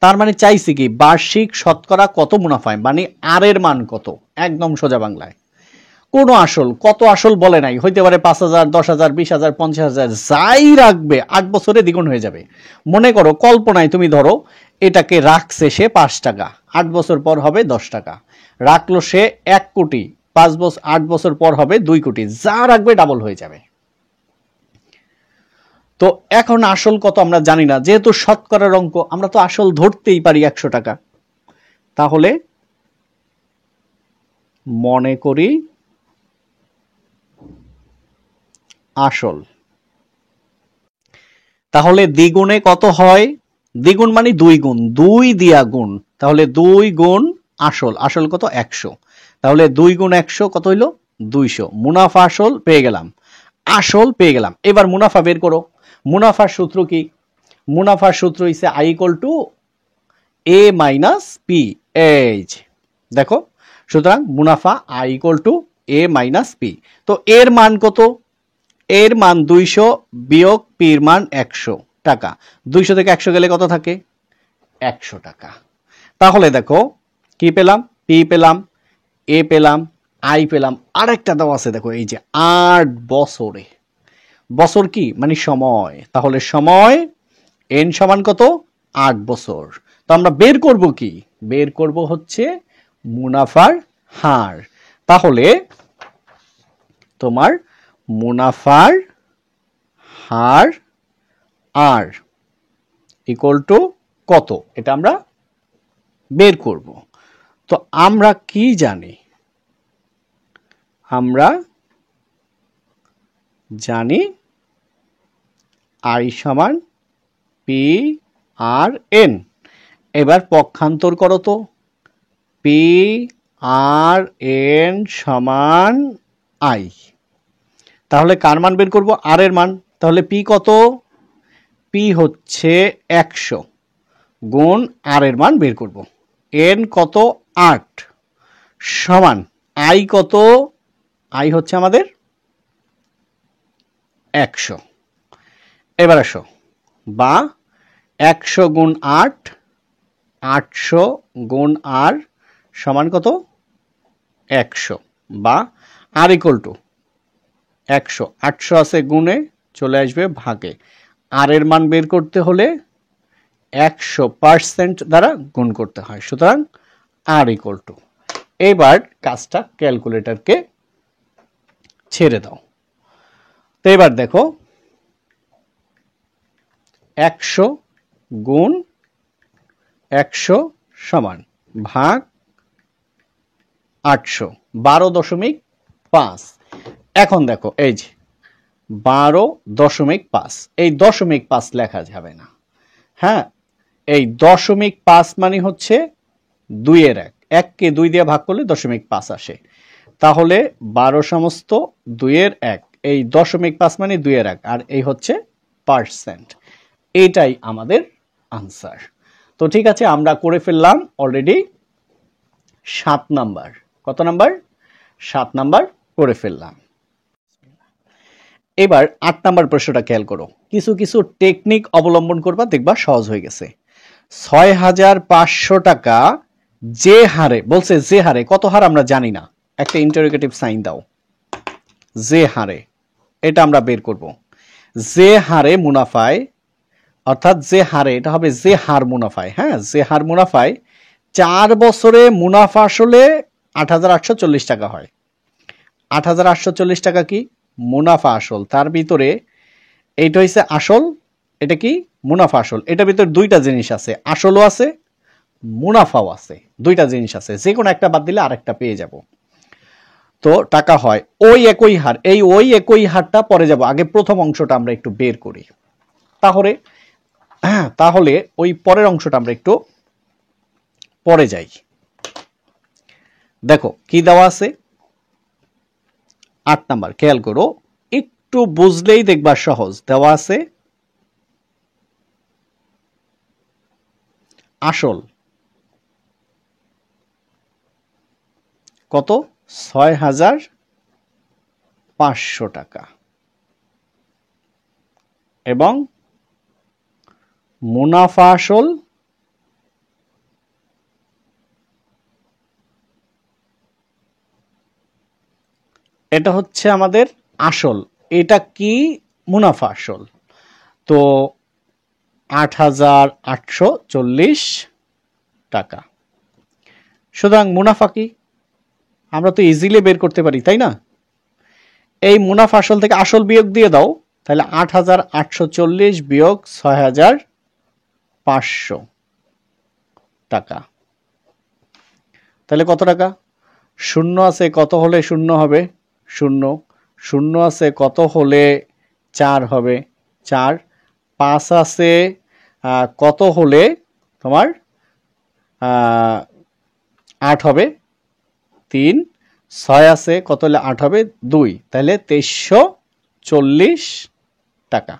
তার মানে চাইছি কি বার্ষিক শতকরা কত মুনাফায়, মানে আর এর মান কত, একদম সোজা বাংলায়। কোন আসল, কত আসল বলে নাই, হইতে পারে 5,000 10,000 20,000 50,000, যাই রাখবে 8 বছরে দ্বিগুণ হয়ে যাবে। মনে করো কল্পনায় তুমি ধরো এটাকে রাখছে সে 5 টাকা, 8 বছর পর হবে 10 টাকা। রাখলো সে 1 কোটি, 5 বছর 8 বছর পর হবে 2 কোটি, যা রাখবে ডাবল হয়ে যাবে। তো এখন আসল কত আমরা জানি না, যেহেতু শতকরার অঙ্ক, আমরা তো আসল ধরতেই পারি 100 টাকা। তাহলে মনে করি আসল, তাহলে দ্বিগুণে কত হয়, দ্বিগুণ মানে 2 গুণ, 2 দিয়া গুণ, তাহলে 2 গুণ আসল, আসল কত 100, তাহলে 2 গুণ 100 কত হইলো 200। মুনাফা আসল পেয়ে গেলাম, আসল পেয়ে গেলাম। এবার মুনাফা বের করো। মুনাফার সূত্র কি, মুনাফার সূত্র হইছে I equal to A minus P. এই দেখো, সুতরাং মুনাফা I equal to A minus P. তো এর মান কত, এর মান 200 বিয়োগ পির মান 100 টাকা। 200 থেকে 100 গেলে কত থাকে 100 টাকা। তাহলে দেখো কি পেলাম, পি পেলাম, এ পেলাম, আই পেলাম, আরেকটা দাও আছে দেখো, এই যে 8 বছরে, বছর কি মানে সময়, তাহলে সময় এন সমান কত 8 বছর। তো আমরা বের করব কি, বের করব হচ্ছে মুনাফার হার। তাহলে তোমার মুনাফার হার আর ইকুয়াল টু কত, এটা আমরা বের করব। তো আমরা কি জানি, আমরা জানি আই সমান পি আর এন। এবার পক্ষান্তর করো তো, পি আর এন সমান আই। তাহলে কার মান বের করব? আর এর মান। তাহলে পি কত? পি হচ্ছে 100 গুণ আর এর মান বের করব। এন কত? 8 সমান আই কত? আই হচ্ছে আমাদের 100। এবার আসো, বা 100 গুণ 8, 800 গুণ আর সমান কত? 100, বা আর ইকুয়াল টু 100, 800 আছে গুণে, চলে আসবে ভাগে। আর এর মান বের করতে হলে 100% দ্বারা গুণ করতে হয়, সুতরাং আর ইকুয়াল টু। এবার কাজটা ক্যালকুলেটরকে ছেড়ে দাও। তো এবার দেখো 100 গুণ 100 সমান ভাগ 800, 12.5। এখন দেখো এই যে 12.5, এই 0.5 লেখা যাবে না। হ্যাঁ, এই 0.5 মানে হচ্ছে 2 এর 1, 1কে 2 দিয়ে ভাগ করলে 0.5 আসে। তাহলে 12 সমস্ত 2 এর 1, এই 0.5 মানে 2 এর 1, আর এই হচ্ছে পার্সেন্ট। এইটাই আমাদের আনসার। তো ঠিক আছে, আমরা করে ফেললাম অলরেডি 7 নাম্বার। কত নাম্বার? 7 নাম্বার করে ফেললাম। এবার 8 নাম্বার প্রশ্নটা খেয়াল করো। কিছু কিছু টেকনিক অবলম্বন করবা, দেখবা সহজ হয়ে গেছে। 6500 টাকা যে হারে, বলছে যে হারে, কত হার আমরা জানি না, একটা ইন্টারোগেটিভ সাইন দাও। যে হারে, এটা আমরা বের করব। যে হারে মুনাফায়, অর্থাৎ যে হারে, এটা হবে যে হার মুনাফায়। হ্যাঁ, যে হার মুনাফায় 4 বছরে মুনাফা আসলে 8840 টাকা হয়। 8840 টাকা কি? মুনাফা আসল। তার ভিতরে এইটা হচ্ছে আসল, এটা কি? মুনাফা আসল। এটার ভিতরে দুইটা জিনিস আছে, আসলও আছে মুনাফাও আছে, দুইটা জিনিস আছে, যে কোনো একটা বাদ দিলে আরেকটা পেয়ে যাব। তো টাকা হয় ওই একই হার, এই ওই একই হারটা পরে যাব, আগে প্রথম অংশটা আমরা একটু বের করি। তাহলে ওই পরের অংশটা আমরা একটু পরে যাই। দেখো কি দেওয়া আছে 8 নাম্বার, খেয়াল করো, একটু বুঝলেই দেখবা সহজ। দেওয়া আছে আসল কত? 6500 টাকা, এবং মুনাফা আসল এটা হচ্ছে আমাদের আসল, এটা কি? মুনাফা আসল। তো 8840 টাকা। সুতরাং মুনাফা কি? আমরা তো ইজিলি বের করতে পারি, তাই না? এই মুনাফা আসল থেকে আসল বিয়োগ দিয়ে দাও, তাহলে 8840 বিয়োগ 6500 টাকা, তাহলে কত টাকা? শূন্য আছে, কত হলে শূন্য হবে? শূন্য। শূন্য আছে, কত হলে 4 হবে? 4। 5 আছে, কত হলে তোমার 8 হবে? 3। 6 আছে, কত হলে 8 হবে? 2। তাহলে 2340 টাকা।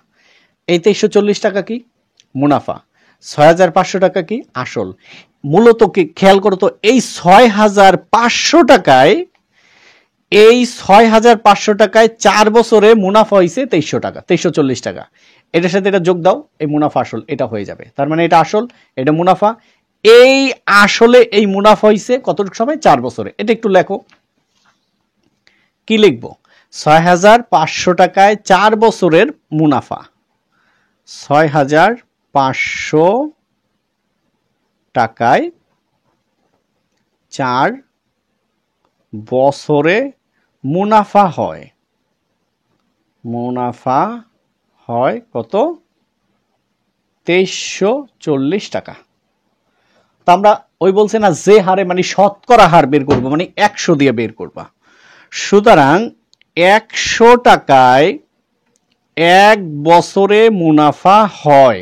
এই 2340 টাকা কি? মুনাফা। 6500 টাকা কি? আসল। মূলত কি খেয়াল করো তো, এই 6500 টাকায়, এই 6500 টাকায় 4 বছরে মুনাফা হয়েছে 2300 টাকা, 2340 টাকা। এটার সাথে এটা যোগ দাও, এই মুনাফা আসল, এটা হয়ে যাবে। তার মানে এটা আসল, এটা মুনাফা। এই আসলে এই মুনাফা হয়েছে কতটুকু সময়? 4 বছরে। এটা একটু লেখো, কি লিখবো? 6500 টাকায় 4 বছরের মুনাফা। 6500 টাকায় 4 বছরে মুনাফা হয়। মুনাফা হয় কত? 2340 টাকা। তো আমরা ওই বলছে না, যে হারে মানে শতকরা হার বের করবো, মানে 100 দিয়ে বের করবা। সুতরাং 100 টাকায় 1 বছরে মুনাফা হয়।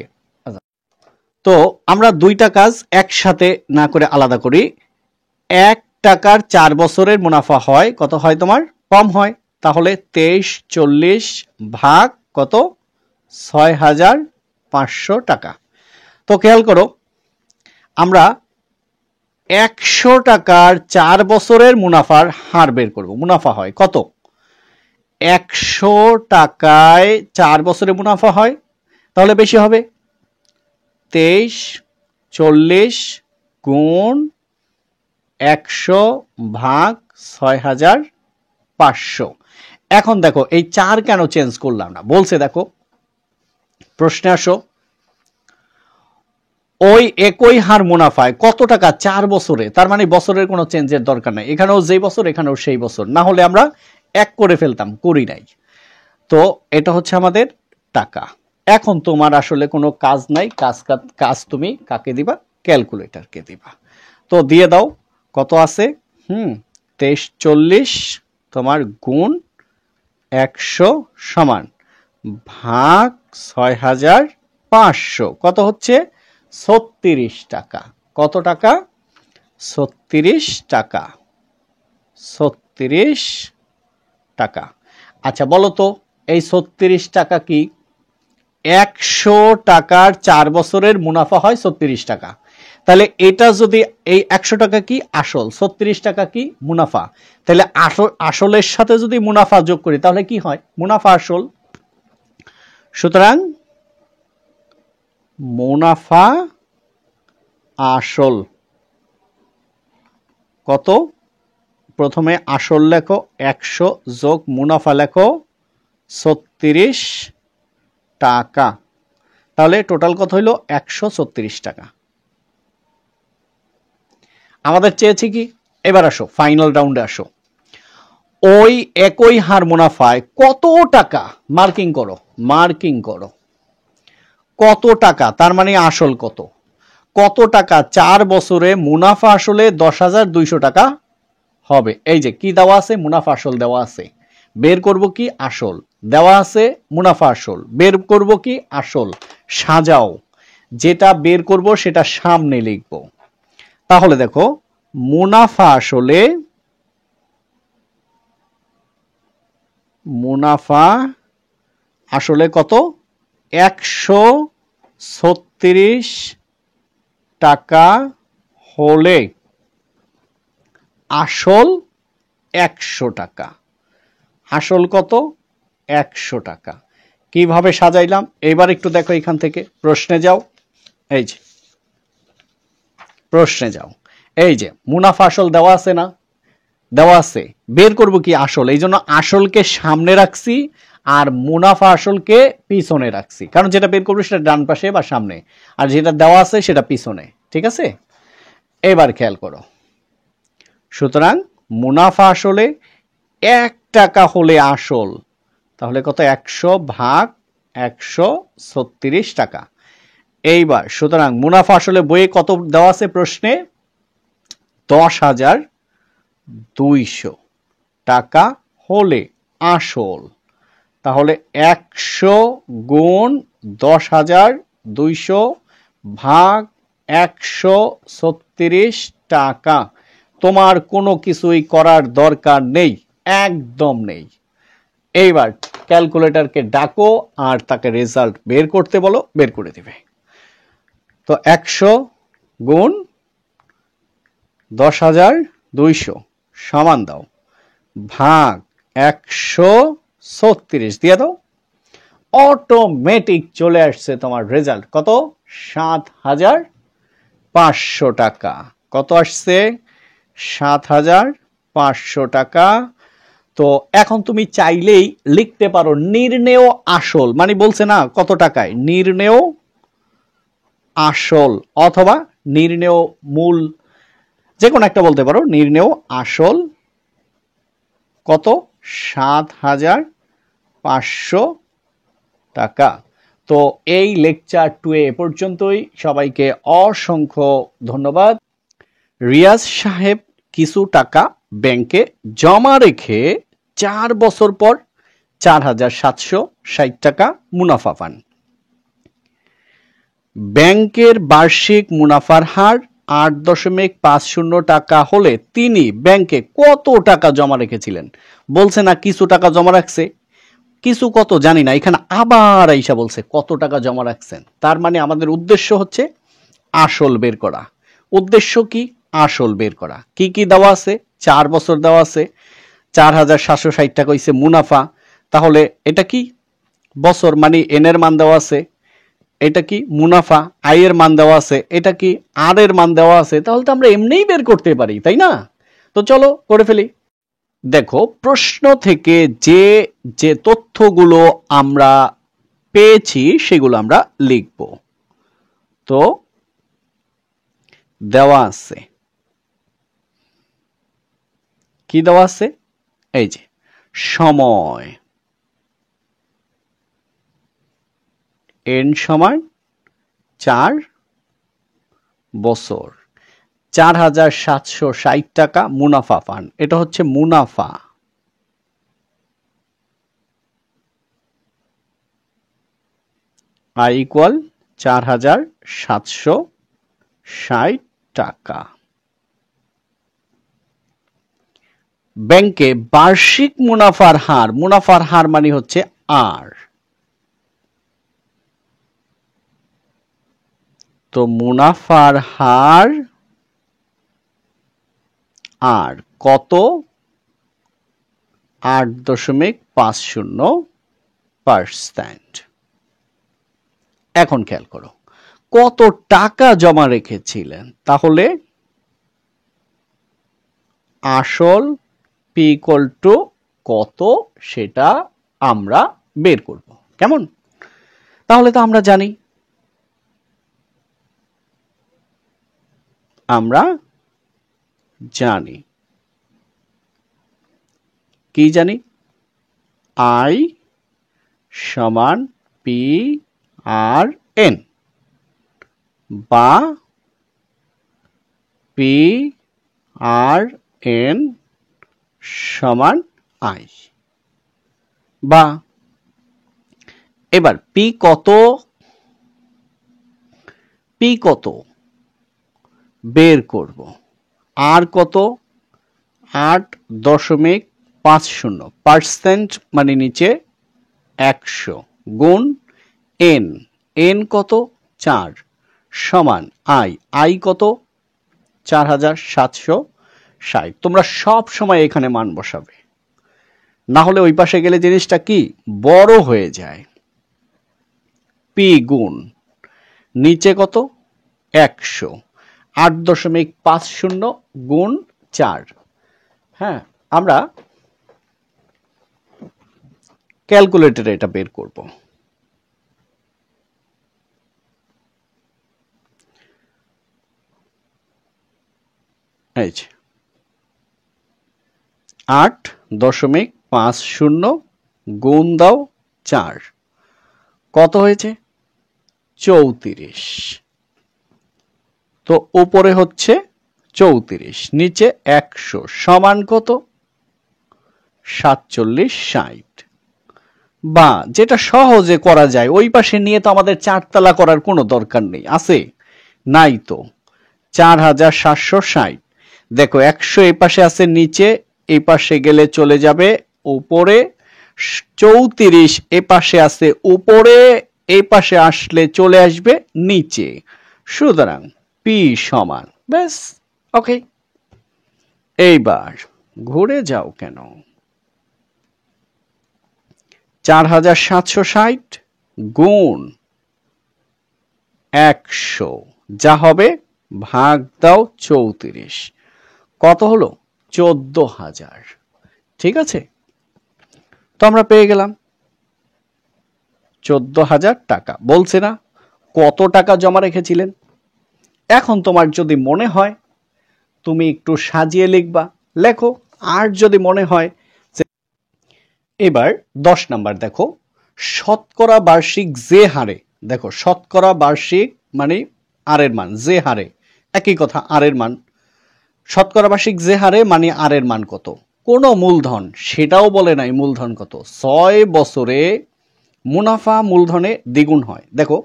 তো আমরা দুইটা কাজ একসাথে না করে আলাদা করি। 1 টাকার 4 বছরের মুনাফা হয় কত হয় তোমার? কম হয়। তাহলে 2340 ভাগ কত? 6500 টাকা। তো খেয়াল করো, আমরা 100 টাকার 4 বছরের মুনাফার হার বের করব। মুনাফা হয় কত? 100 টাকায় 4 বছরে মুনাফা হয়, তাহলে বেশি হবে। 2340 গুণ 100 ভাগ 6500। এখন দেখো এই 4 কেন চেঞ্জ করলাম না? বলছে দেখো, প্রশ্নে আসো, ওই একই হার মুনাফায় কত টাকা 4 বছরে, তার মানে বছরের কোনো চেঞ্জের দরকার নাই। এখানেও যেই বছর, এখানেও সেই বছর, না হলে আমরা এক করে ফেলতাম, করি নাই। তো এটা হচ্ছে আমাদের টাকা। এখন তোমার আসলে কোনো কাজ নাই, কাজ তুমি কাকে দিবা? ক্যালকুলেটরকে দিবা। তো দিয়ে দাও, কত আছে? 2340 তোমার গুণ 100 সমান ভাগ 6500 কত হচ্ছে? 36 টাকা। কত টাকা? 36 টাকা। 36 টাকা। আচ্ছা বলো তো, এই 36 টাকা কি? 100 টাকার 4 বছরের মুনাফা হয় 36 টাকা। তাহলে এটা যদি, এই 100 টাকা কি? আসল। 36 টাকা কি? মুনাফা। তাহলে আসলের সাথে যদি মুনাফা যোগ করি তাহলে কি হয়? মুনাফা আসল। সুতরাং মুনাফা আসল কত? প্রথমে আসল লেখো 100 যোগ মুনাফা লেখো 36 টাকা। তাহলে টোটাল কত হইল? 136 টাকা। আমাদের চেয়েছি কি? এবার আসো ফাইনাল রাউন্ডে আসো। ওই একই হার মুনাফায় কত টাকা? মার্কিং করো, মার্কিং করো। কত টাকা, তার মানে আসল কত? কত টাকা 4 বছরে মুনাফা আসলে 10,200 টাকা হবে। এই যে কি দেওয়া আছে? মুনাফা আসল দেওয়া আছে। বের করব কি? আসল। দেওয়া আছে মুনাফা আসল, বের করব কি? আসল। সাজাও, যেটা বের করব সেটা সামনে লিখব। তাহলে দেখো, মুনাফা আসলে, মুনাফা আসলে কত? 136 টাকা হলে আসল 100 টাকা। আসল কত? 100 টাকা। কিভাবে সাজাইলাম এবার একটু দেখো, এখান থেকে প্রশ্নে যাও। এই যে প্রশ্নে যাও, এই যে মুনাফা আসল দেওয়া আছে না? দেওয়া আছে। বের করব কি? আসল। এই জন্য আসলকে সামনে রাখছি আর মুনাফা আসলকে পিছনে রাখছি, কারণ যেটা বের করবো সেটা ডান পাশে বা সামনে, আর যেটা দেওয়া আছে সেটা পিছনে। ঠিক আছে? এবার খেয়াল করো, সুতরাং মুনাফা আসলে 1 টাকা হলে আসল, তাহলে কত? 100 ভাগ 136 টাকা। এইবার সুতরাং মুনাফা আসলে বইয়ে কত দেওয়া আছে? প্রশ্নে 10,200 টাকা হলে আসল। তাহলে 100 গুণ 10,200 ভাগ 136 টাকা। তোমার কোনো কিছুই করার দরকার নেই, একদম নেই। এইবার ক্যালকুলেটরকে ডাকো আর তাকে রেজাল্ট বের করতে বলো, বের করে দিবে। তো 100 গুণ 10,200 সমান দাও ভাগ 136 দিয়ে দাও। অটোমেটিক চলে আসছে তোমার রেজাল্ট কত? 7,500 টাকা। কত আসছে? 7,500 টাকা। তো এখন তুমি চাইলেই লিখতে পারো নির্ণেয় আসল, মানে বলছে না কত টাকায়, নির্ণেয় আসল অথবা নির্ণেয় মূল, যে কোনো একটা বলতে পারো। নির্ণেয় আসল কত? 7,500 টাকা। তো এই লেকচার 2 এ পর্যন্তই। সবাইকে অসংখ্য ধন্যবাদ। রিয়াজ সাহেব কিছু টাকা ব্যাংকে জমা রেখে 4 বছর পর 4,760 টাকা মুনাফা পান। ব্যাংকের বার্ষিক মুনাফার হার 8.50 টাকা হলে তিনি ব্যাংকে কত টাকা জমা রেখেছিলেন? বলছে না কিছু টাকা জমা রাখছে, কিছু কত জানি না, এখানে আবার আইসা বলছে কত টাকা জমা রাখছেন। তার মানে আমাদের উদ্দেশ্য হচ্ছে আসল বের করা। উদ্দেশ্য কি? আসল বের করা। কি কি দেওয়া আছে? 4 বছর দেওয়া আছে, 4,760 টাকা হইছে মুনাফা। তাহলে এটা কি? বছর মানে এন এর মান দেওয়া আছে, এটা কি? মুনাফা। আই এর মান দেওয়া আছে, এটা কি? আর এর মান দেওয়া আছে। তাহলে তো আমরা এমনিই বের করতে পারি, তাই না? তো চলো করে ফেলি। দেখো, প্রশ্ন থেকে যে যে তথ্যগুলো আমরা পেয়েছি সেগুলো আমরা লিখব। তো দেওয়া আছে, কি দেওয়া আছে? এই যে সময় এন সমান 4 বছর, 4,760 টাকা মুনাফা পান। এটা হচ্ছে মুনাফা। আই ইকুয়াল 4,760 টাকা। ব্যাংকে বার্ষিক মুনাফার হার, মুনাফার হার মানে হচ্ছে আর। তো মুনাফার হার আর কত? 8.50%। এখন খেয়াল করো কত টাকা জমা রেখেছিলেন। তাহলে আসল পি ইকুয়াল টু কত সেটা আমরা বের করব। কেমন? তাহলে তো আমরা জানি, আমরা জানি কি জানি? আই সমান পি আর এন, বা পি আর এন সমান আই, বা এবার পি কত, পি কত বের করব। আর কত? 8.50%, মানে নিচে 100 গুণ এন, এন কত? 4 সমান আই, আই কত? 4,760। তোমরা সব সময় এখানে মান বসাবে, না হলে ওই পাশে গেলে জিনিসটা কি বড় হয়ে যায়। পি গুণ নিচে কত? 100, 8.50 গুণ 4। হ্যাঁ, আমরা ক্যালকুলেটরে এটা বের করব। এই যে 8.50 গুণ দাও 4, কত হয়েছে? 34। তো উপরে হচ্ছে 34, নিচে 100 সমান কত? 4760। বা যেটা সহজে করা যায়, ওই পাশে নিয়ে তো আমাদের 4 তালা করার কোনো দরকার নেই, আছে? নাই তো। 4,760, দেখো 100 এই পাশে আছে, নিচে এই পাশে গেলে চলে যাবে উপরে, 34 এ পাশে আছে উপরে, এই পাশে আসলে চলে আসবে নিচে। সুতরাং পি সমান, ব্যাস, ওকে। এইবার ঘুরে যাও কেন, 4,760 গুণ 100 যা হবে ভাগ দাও 34, কত হলো? 14,000। ঠিক আছে, তো আমরা পেয়ে গেলাম 14,000 টাকা। বলছে না কত টাকা জমা রেখেছিলেন? এখন তোমার যদি মনে হয় তুমি একটু সাজিয়ে লিখবা, লেখো। আর যদি মনে হয়, এবার 10 নাম্বার দেখো, শতকরা বার্ষিক যে হারে, দেখো শতকরা বার্ষিক মানে আর এর মান, যে হারে একই কথা, আর এর মান। শতকরা বার্ষিক যে হারে মানে আর এর মান কত? কোন মূলধন সেটাও বলে নাই, মূলধন কত? 6 বছরে মুনাফা মূলধনে দ্বিগুণ হয়। দেখো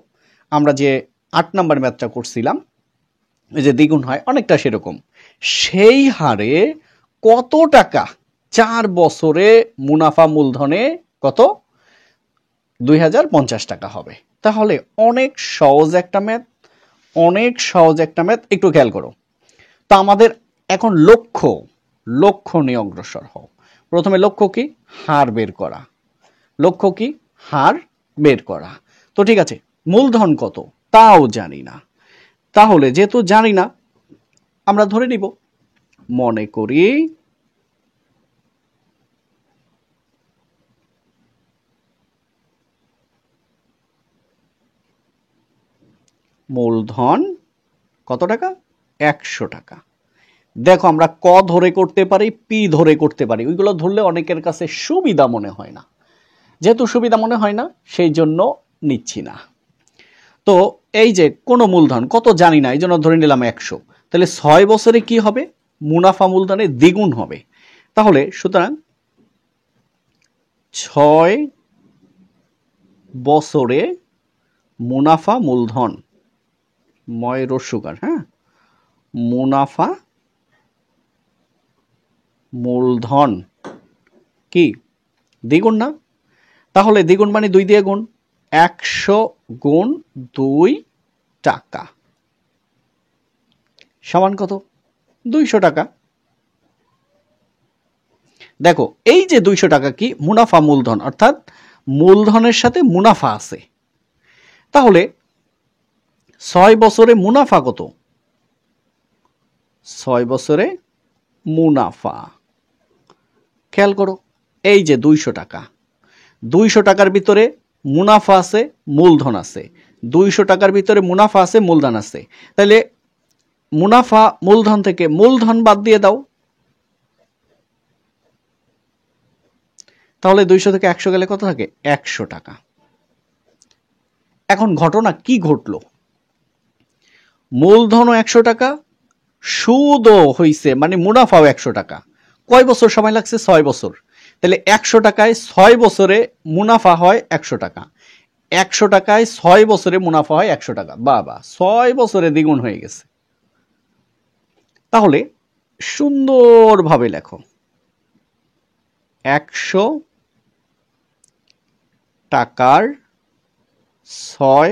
আমরা যে 8 নাম্বার ম্যাথটা করছিলাম, এই যে দ্বিগুণ হয় অনেকটা সেরকম, সেই হারে কত টাকা 4 বছরে মুনাফা মূলধনে কত 2050 টাকা হবে। তাহলে অনেক সহজ একটা ম্যাথ, অনেক সহজ একটা ম্যাথ, একটু খেয়াল করো। তো আমাদের এখন লক্ষ্য নিয়ে অগ্রসর হও। প্রথমে লক্ষ্য কি? হার বের করা। লক্ষ্য কি? হার বের করা। তো ঠিক আছে, মূলধন কত তাও জানি না, তাহলে যেহেতু জানি না আমরা ধরে নিব, মনে করি মূলধন কত টাকা? 100 টাকা। দেখো আমরা ক ধরে করতে পারি, পি ধরে করতে পারি, ওইগুলো ধরলে অনেকের কাছে সুবিধা মনে হয় না। যেহেতু সুবিধা মনে হয় না সেই জন্য নিচ্ছি না। তো এই যে কোনো মূলধন কত জানি না, এই জন্য ধরে নিলাম 100। তাহলে 6 বছরে কি হবে? মুনাফা মূলধনে দ্বিগুণ হবে। তাহলে সুতরাং 6 বছরে মুনাফা মূলধন, ময় রস্যুকার, হ্যাঁ, মুনাফা মূলধন কি দ্বিগুণ না? তাহলে দ্বিগুণ মানে 2 দিয়ে গুণ, 100 গুণ 2 টাকা সমান কত? 200 টাকা। দেখো এই যে 200 টাকা কি? মুনাফা মূলধন, অর্থাৎ মূলধনের সাথে মুনাফা আছে। তাহলে 6 বছরে মুনাফা কত? 6 বছরে মুনাফা খেয়াল করো, এই যে 200 টাকা, 200 টাকার ভিতরে মুনাফা আছে, মূলধন আছে। 200 টাকার ভিতরে মুনাফা আছে, মূলধন আছে। তাহলে মুনাফা মূলধন থেকে মূলধন বাদ দিয়ে দাও, তাহলে 200 থেকে 100 গেলে কত থাকে? 100 টাকা। এখন ঘটনা কি ঘটলো? মূলধনও 100 টাকা, সুদও হইছে, মানে মুনাফাও 100 টাকা। কয় বছর সময় লাগছে? 6 বছর। তাহলে 100 টাকায় 6 বছরে মুনাফা হয় 100 টাকা। 100 টাকায় 6 বছরে মুনাফা হয় 100 টাকা। বাবা, 6 বছরে দ্বিগুণ হয়ে গেছে। তাহলে সুন্দরভাবে লেখো, 100 টাকার 6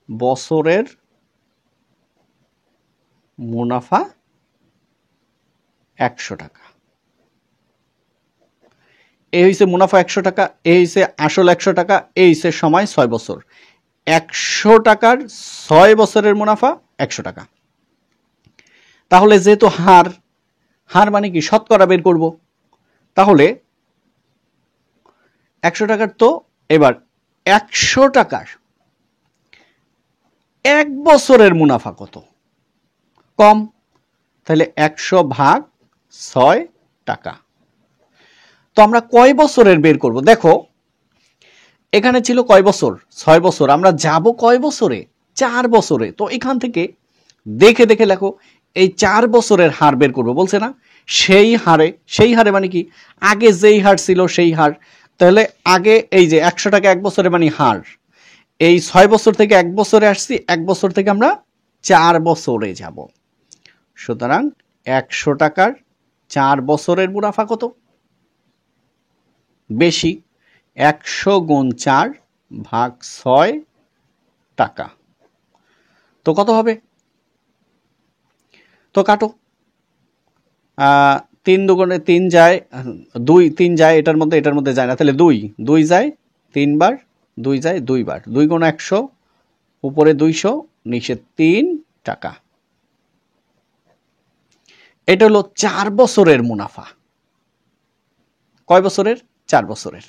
বছরের মুনাফা 100 টাকা। এই হইছে মুনাফা 100 টাকা, এই হইছে আসল 100 টাকা, এই হইছে সময় 6 বছর। 100 টাকার 6 বছরের মুনাফা 100 টাকা। তাহলে যেহেতু হার, হার মানে কি? শতকরা বের করব। তাহলে 100 টাকার, তো এবার 100 টাকার 1 বছরের মুনাফা কত? কম। তাহলে 100 ভাগ 6 টাকা। তো আমরা কয় বছরের বের করব? দেখো এখানে ছিল কয় বছর? 6 বছর। আমরা যাব কয় বছরে? 4 বছরে। তো এখান থেকে দেখে দেখে লেখো, এই 4 বছরের হার বের করবো বলছে না? সেই হারে, সেই হারে মানে কি? আগে যেই হার ছিল সেই হার। তাহলে আগে এই যে 100 টাকা 1 বছরে মানে হার, এই 6 বছর থেকে 1 বছরে আসছি, 1 বছর থেকে আমরা 4 বছরে যাব। সুতরাং 100 টাকার 4 বছরের মুনাফা কত? বেশি, 100 গুণ 4 ভাগ 6 টাকা। তো কত হবে? তো কাটো, 3 দুগুণে 3 যায়, 2 3 যায় এটার মধ্যে যায় না, তাহলে 2 2 যায় 3 বার, 2 যায় 2 বার, 2 গুণ 100, উপরে 200, নিচে 3 টাকা। এটা হলো 4 বছরের মুনাফা। কয় বছরের? 4 বছরের।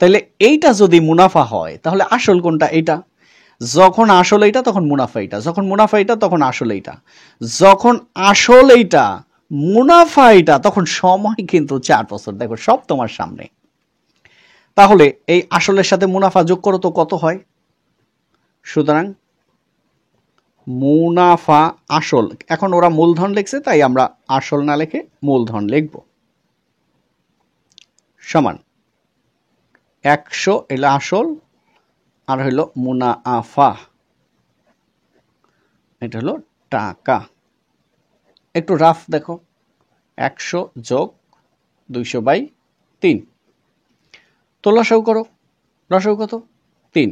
তাহলে এইটা যদি মুনাফা হয় তাহলে আসল কোনটা? এইটা। যখন আসল এইটা তখন মুনাফা এইটা, যখন মুনাফা এইটা তখন আসল এইটা, যখন আসল এইটা মুনাফা এইটা তখন সময় কিন্তু 4 বছর। দেখো সব তোমার সামনে। তাহলে এই আসলের সাথে মুনাফা যোগ করো তো কত হয়? সুতরাং মুনাফা আসল, এখন ওরা মূলধন লিখছে তাই আমরা আসল না লিখে মূলধন লিখব, সমান 100 এলো আসল আর হইল মুনাফা। এটা হলো টাকা। একটু রাফ দেখো, 100 যোগ 200/3। তো লসাগু করো, লসাগু কত? 3।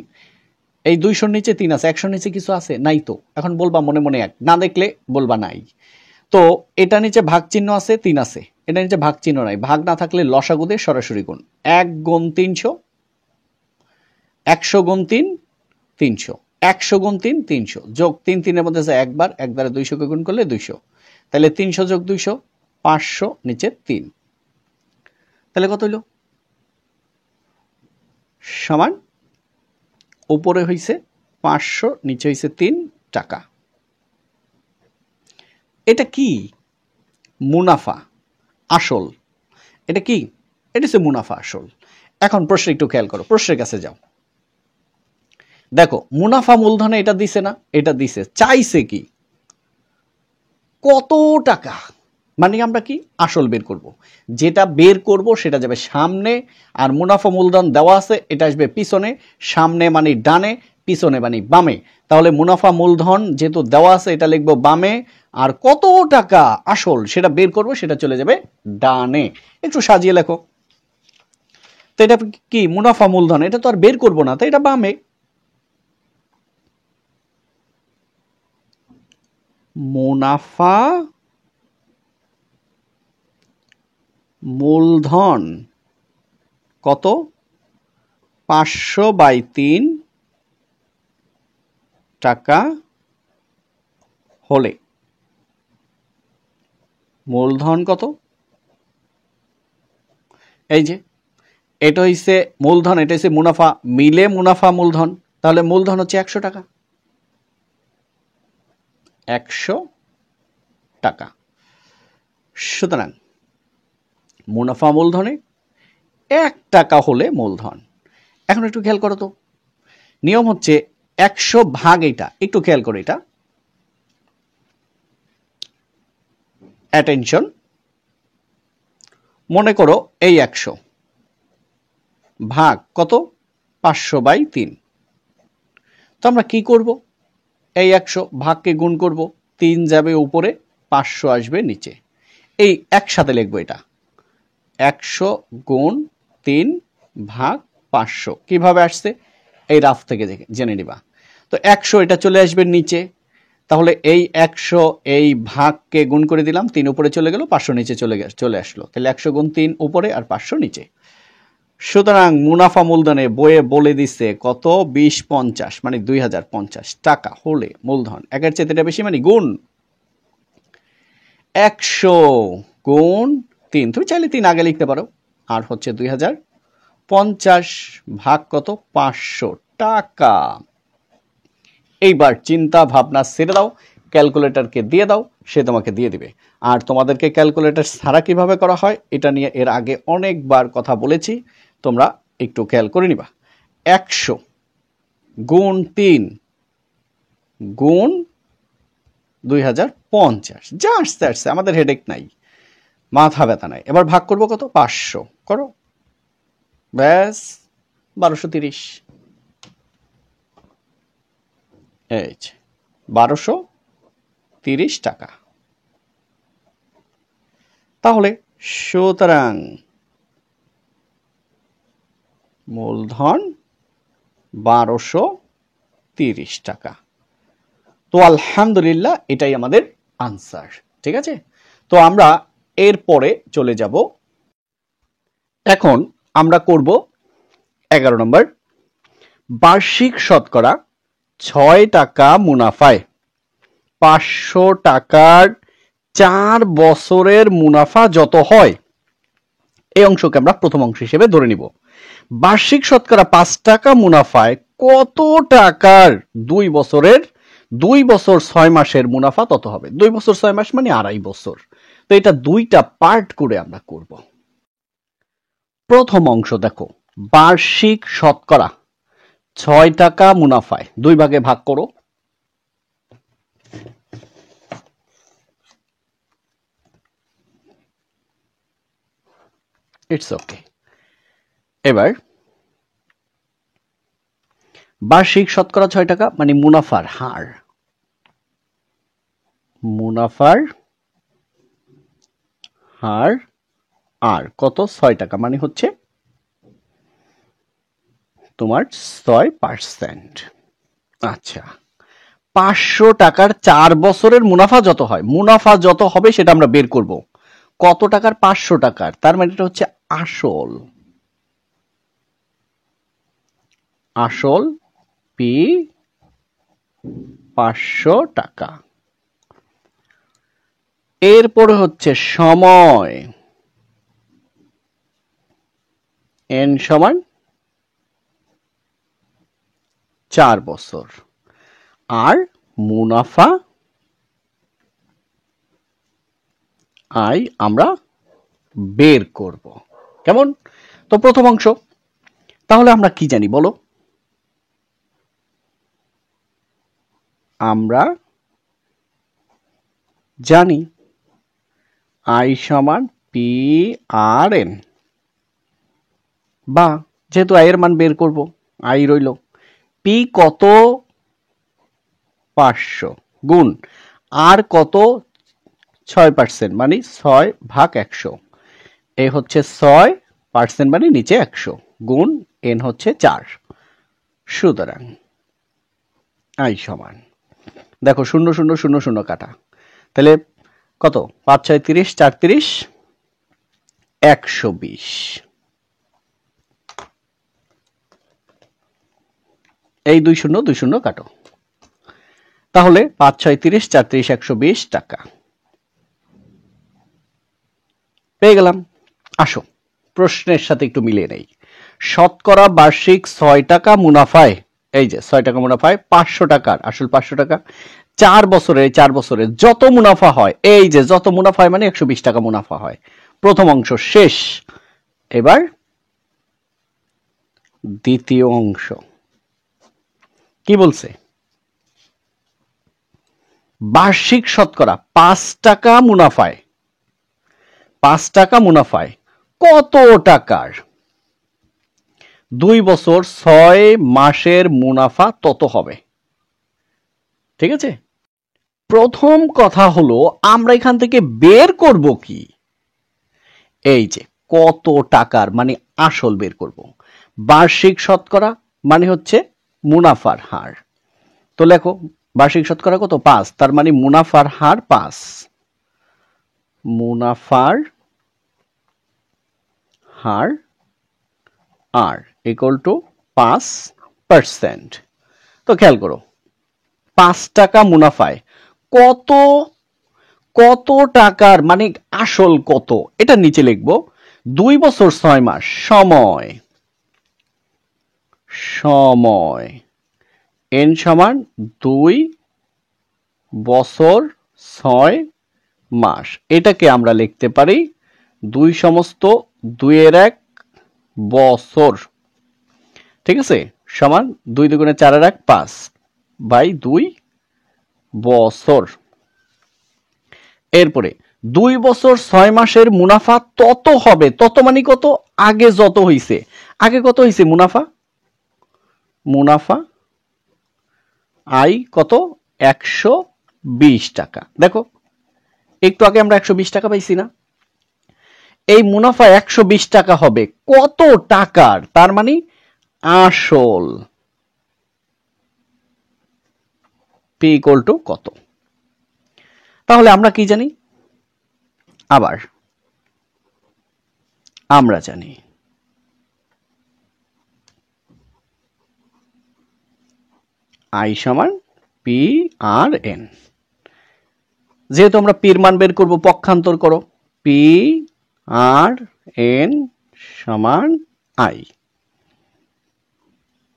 এই 200-র নিচে 3 আছে, 100-র নিচে কিছু আছে? নাই তো। এখন বলবা মনে মনে 1, না দেখলে বলবা নাই। তো এটা নিচে ভাগ চিহ্ন আছে, 3 আছে, এটা নিচে ভাগ চিহ্ন নাই। ভাগ না থাকলে লসাগু দিয়ে সরাসরি গুণ। 1 গুণ 300, 100 গুণ 3 300, 100 গুণ 3 300, যোগ 3 3-এর মধ্যে আছে একবার, এক দ্বারা 200-কে গুণ করলে 200। তাহলে 300 যোগ 200 500, নিচে 3। তাহলে কত হইল? সমান উপরে হইছে 500, নিচে হইছে 3 টাকা। এটা কি? মুনাফা আসল। এটা কি? এটা হচ্ছে মুনাফা আসল। এখন প্রশ্ন একটু খেয়াল করো, প্রশ্নের কাছে যাও। দেখো মুনাফা মূলধনে এটা দিছে না? এটা দিছে। চাইছে কি? কত টাকা। মানে আমরা কি আসল বের করব। যেটা বের করব সেটা যাবে সামনে, আর মুনাফা মূলধন দেওয়া আছে, এটা আসবে পিছনে। সামনে মানে ডানে, পিছনে মানে বামে। তাহলে মুনাফা মূলধন যেহেতু দেওয়া আছে, এটা লিখবো বামে, আর কত টাকা আসল সেটা বের করব, সেটা চলে যাবে ডানে। একটু সাজিয়ে লেখো। তো এটা কি? মুনাফা মূলধন, এটা তো আর বের করব না, তো এটা বামে। মুনাফা মূলধন কত? 500/3 টাকা হলে মূলধন কত? এই যে এটা হইছে মূলধন, এটা হইছে মুনাফা, মিলে মুনাফা মূলধন। তাহলে মূলধন হচ্ছে 100 টাকা। 100 টাকা। সুতরাং মুনাফা মূলধনে 1 টাকা হলে মূলধন। এখন একটু খেয়াল করো তো, নিয়ম হচ্ছে 100 ভাগ এটা। একটু খেয়াল করো এটা, অ্যাটেনশন। মনে করো এই 100 ভাগ কত? 500/3। তো আমরা কি করব? এই 100 ভাগকে গুণ করব, 3 যাবে উপরে, 500 আসবে নিচে। এই একসাথে লিখবো এটা, 100 গুণ 3 ভাগ 500। কিভাবে আসছে? এই রাফ থেকে জেনে নিবা। তো 100 এটা চলে আসবে নিচে, তাহলে এই 100 এই ভাগকে গুণ করে দিলাম, 3 উপরে চলে গেল, 500 নিচে চলে আসলো। তাহলে 100 গুণ 3 উপরে আর 500 নিচে। সুতরাং মুনাফা মূলধনে বইয়ে বলে দিচ্ছে কত? 2050, মানে 2050 টাকা হলে মূলধন। একের চেয়ে এটা বেশি মানে গুণ। 100 গুণ 3, তুমি চাইলে 3 আগে লিখতে পারো, আর হচ্ছে 2050 ভাগ কত? 500 টাকা। এইবার চিন্তা ভাবনা ছেড়ে দাও, ক্যালকুলেটরকে দিয়ে দাও, সে তোমাকে দিয়ে দিবে। আর তোমাদেরকে ক্যালকুলেটর ছাড়া কিভাবে করা হয় এটা নিয়ে এর আগে অনেকবার কথা বলেছি, তোমরা একটু খেয়াল করে নিবা। 100 গুণ 3 গুণ 2050, যা আসছে আসছে, আমাদের হেডেক নাই, মাথা ব্যথা নাই। এবার ভাগ করবো কত? 500 করো, ব্যাস 1230। এই 1230 টাকা। তাহলে সুতরাং মূলধন 1230 টাকা। তো আলহামদুলিল্লাহ এটাই আমাদের আনসার। ঠিক আছে, তো আমরা এরপরে চলে যাব। এখন আমরা করব 11 নম্বর, বার্ষিক শতকরা 6 টাকা মুনাফায় 500 টাকার 4 বছরের মুনাফা যত হয়, এই অংশকে আমরা প্রথম অংশ হিসেবে ধরে নিব। বার্ষিক শতকরা 5 টাকা মুনাফায় কত টাকার 2 বছরের 2 বছর 6 মাসের মুনাফা তত হবে। 2 বছর 6 মাস মানে 2.5 বছর। তো এটা দুইটা পার্ট করে আমরা করব। প্রথম অংশ দেখো, বার্ষিক শতকরা 6 টাকা মুনাফায় 2 ভাগে ভাগ করো। It's okay. এবার বার্ষিক শতকরা 6 টাকা মানে মুনাফার হার, মুনাফার হার আর কত 6 টাকা মানে হচ্ছে তোমার 6%। আচ্ছা 500 টাকার 4 বছরের মুনাফা যত হয়, মুনাফা যত হবে সেটা আমরা বের করব। কত টাকার? 500 টাকার, তার মানে এটা হচ্ছে আসল। আসল পি 500 টাকা। এরপরে হচ্ছে সময়, এন সমান 4 বছর, আর মুনাফা আই আমরা বের করব। কেমন? তো প্রথম অংশ তাহলে আমরা কি জানি বলো? আমরা জানি আই সমান পি আর এন, বা যেহেতু আই এর মান বের করব, আই রইল পি কত 500 গুণ আর কত 6% মানে 6/100, এই হচ্ছে 6% মানে নিচে 100 গুণ এন হচ্ছে 4। সুতরাং আই সমান, দেখো 0 0 0 0 কাটা, তাহলে কত 5 6 30 4 30 120। এই 2 0 2 0 কাটো, তাহলে 5 6 30 4 30 120 টাকা পেয়ে গেলাম। আসো প্রশ্নের সাথে একটু মিলিয়ে নেই। শতকরা বার্ষিক 6 টাকা মুনাফায়, এই যে 6 টাকা মুনাফায় 500 টাকার আসল 500 টাকা 4 বছরে, 4 বছরে যত মুনাফা হয়, এই যে যত মুনাফা হয় মানে 120 টাকা মুনাফা হয়। প্রথম অংশ শেষ। এবার দ্বিতীয় অংশ কি বলছে? বার্ষিক শতকরা 5 টাকা মুনাফায়, 5 টাকা মুনাফায় কত টাকার 2 বছর 6 মাসের মুনাফা তত হবে। ঠিক আছে, প্রথম কথা হলো আমরা এখান থেকে বের করব কি? এই যে কত টাকার মানে আসল বের করব। বার্ষিক শতকরা মানে হচ্ছে মুনাফার হার। তো লেখো বার্ষিক শতকরা কত 5, তার মানে মুনাফার হার 5, মুনাফার হার আর ইকুয়াল টু 5%। তো খেয়াল করো 5 টাকা মুনাফায় কত কত টাকার মানে আসল কত, এটা নিচে লিখবো 2 বছর 6 মাস সময়, সময় এন সমান 2 বছর 6 মাস, এটাকে আমরা লিখতে পারি 2 সমস্ত 2 এর 1 বছর। ঠিক আছে, সমান 2 দুগুণে 4 এর 1 5 বাই 2 বছর। এরপরে 2 বছর 6 মাসের মুনাফা তত হবে, তত মানে কত? আগে যত হইছে, আগে কত হইছে মুনাফা? মুনাফা আই কত 120 টাকা। দেখো একটু আগে আমরা 120 টাকা পাইছি না? এই মুনাফা 120 টাকা হবে কত টাকার, তার মানে আসল পি ইকুয়াল টু কত। তাহলে আমরা কি জানি? আবার আমরা জানি আই সমান পি আর এন। যেহেতু আমরা পির মান বের করব, পক্ষান্তর করো, পি আর এন সমান আই,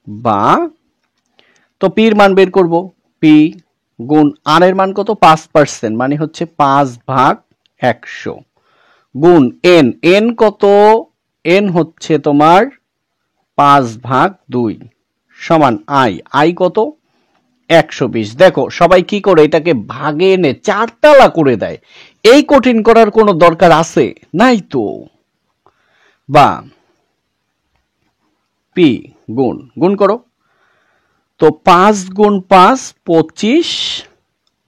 বা তো পির মান বের করব পি গুণ আর এর মান কত 5% মানে হচ্ছে 5/100 গুণ এন, এন কত? এন হচ্ছে তোমার 5/2 সমান আই, আই কত 120। দেখো সবাই কি করে এটাকে ভাগে এনে 4 তালা করে দেয়, এই কঠিন করার কোনো দরকার আছে নাই তো। বা পি গুণ করো, তো 5 গুণ 5 25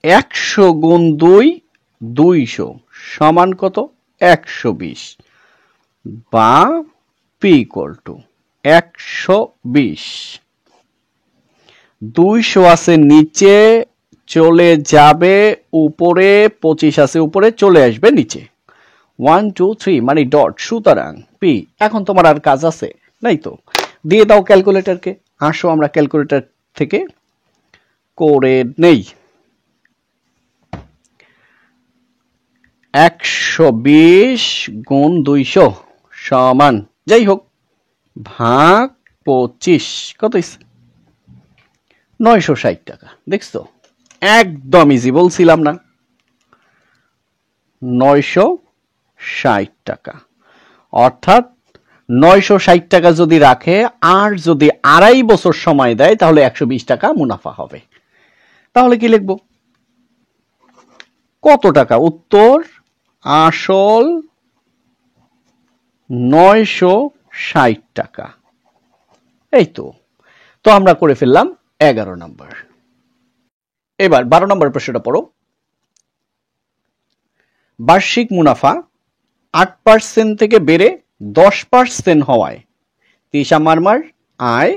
100 গুণ 2 200 সমান কত 120 বা p ইকুয়াল টু 120 200 আছে নিচে চলে যাবে উপরে 25 আছে উপরে চলে আসবে নিচে 1 2 3 মানে ডট সুতরাং p এখন তোমার আর কাজ আছে নাই তো দিয়ে দাও ক্যালকুলেটরকে আসো আমরা ক্যালকুলেটর থেকে করে নেই 120 গুণ 200 সমান যাই হোক ভাগ 25 কত হইছে 960 টাকা দেখছো একদম ইজি বলছিলাম না 960 টাকা অর্থাৎ 960 টাকা যদি রাখে আর যদি 2.5 বছর সময় দেয় তাহলে 120 টাকা মুনাফা হবে তাহলে কি লিখব কত টাকা উত্তর আসল 960 টাকা এই তো তো আমরা করে ফেললাম 11 নম্বর এবার 12 নম্বর প্রশ্নটা পড়ো বার্ষিক মুনাফা 8% থেকে বেড়ে 10% হওয়ায় তিশা মারমার আয়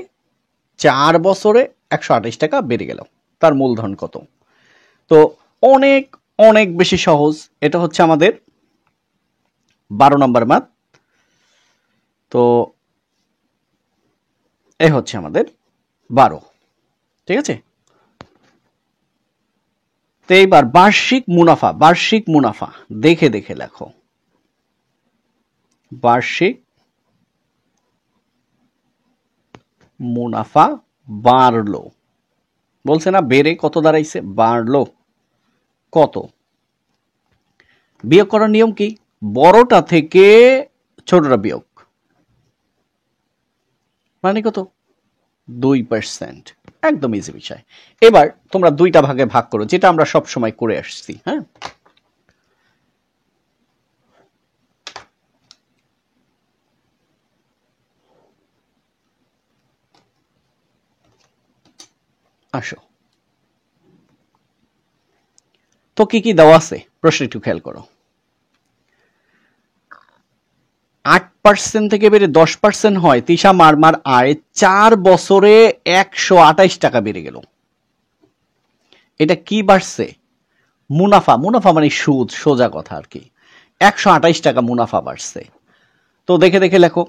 4 বছরে 128 টাকা বেড়ে গেল তার মূলধন কত তো অনেক অনেক বেশি সহজ এটা হচ্ছে আমাদের 12 নম্বর ম্যাথ তো এই হচ্ছে আমাদের 12 ঠিক আছে তো এইবার বার্ষিক মুনাফা দেখে দেখে লেখো বার্ষিক মুনাফা বাড়লো বলছে না বেড়ে কত দাঁড়াইছে বাড়লো কত বিয়োগ করার নিয়ম কি বড়টা থেকে ছোটটা বিয়োগ মানে কত 2% একদম ইজি বিষয় এবার তোমরা দুইটা ভাগে ভাগ করো যেটা আমরা সব সময় করে আসছি হ্যাঁ আসো তো কি কি দেওয়া আছে প্রশ্ন একটু খেয়াল করো 8% থেকে বেড়ে 10% হয় তিশা মারমার আয় 4 বছরে 128 টাকা বেড়ে গেল এটা কি বাড়ছে মুনাফা মানে সুদ সোজা কথা আর কি 128 টাকা মুনাফা বাড়ছে তো দেখে দেখে লেখো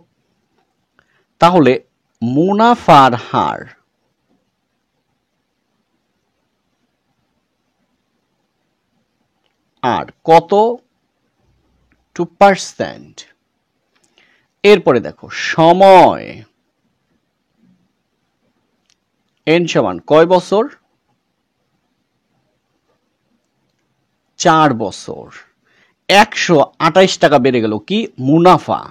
তাহলে মুনাফার হার আর কত 2% এরপরে দেখো সময় n সমান কয় বছর 4 বছর 128 টাকা বেড়ে গেল কি মুনাফা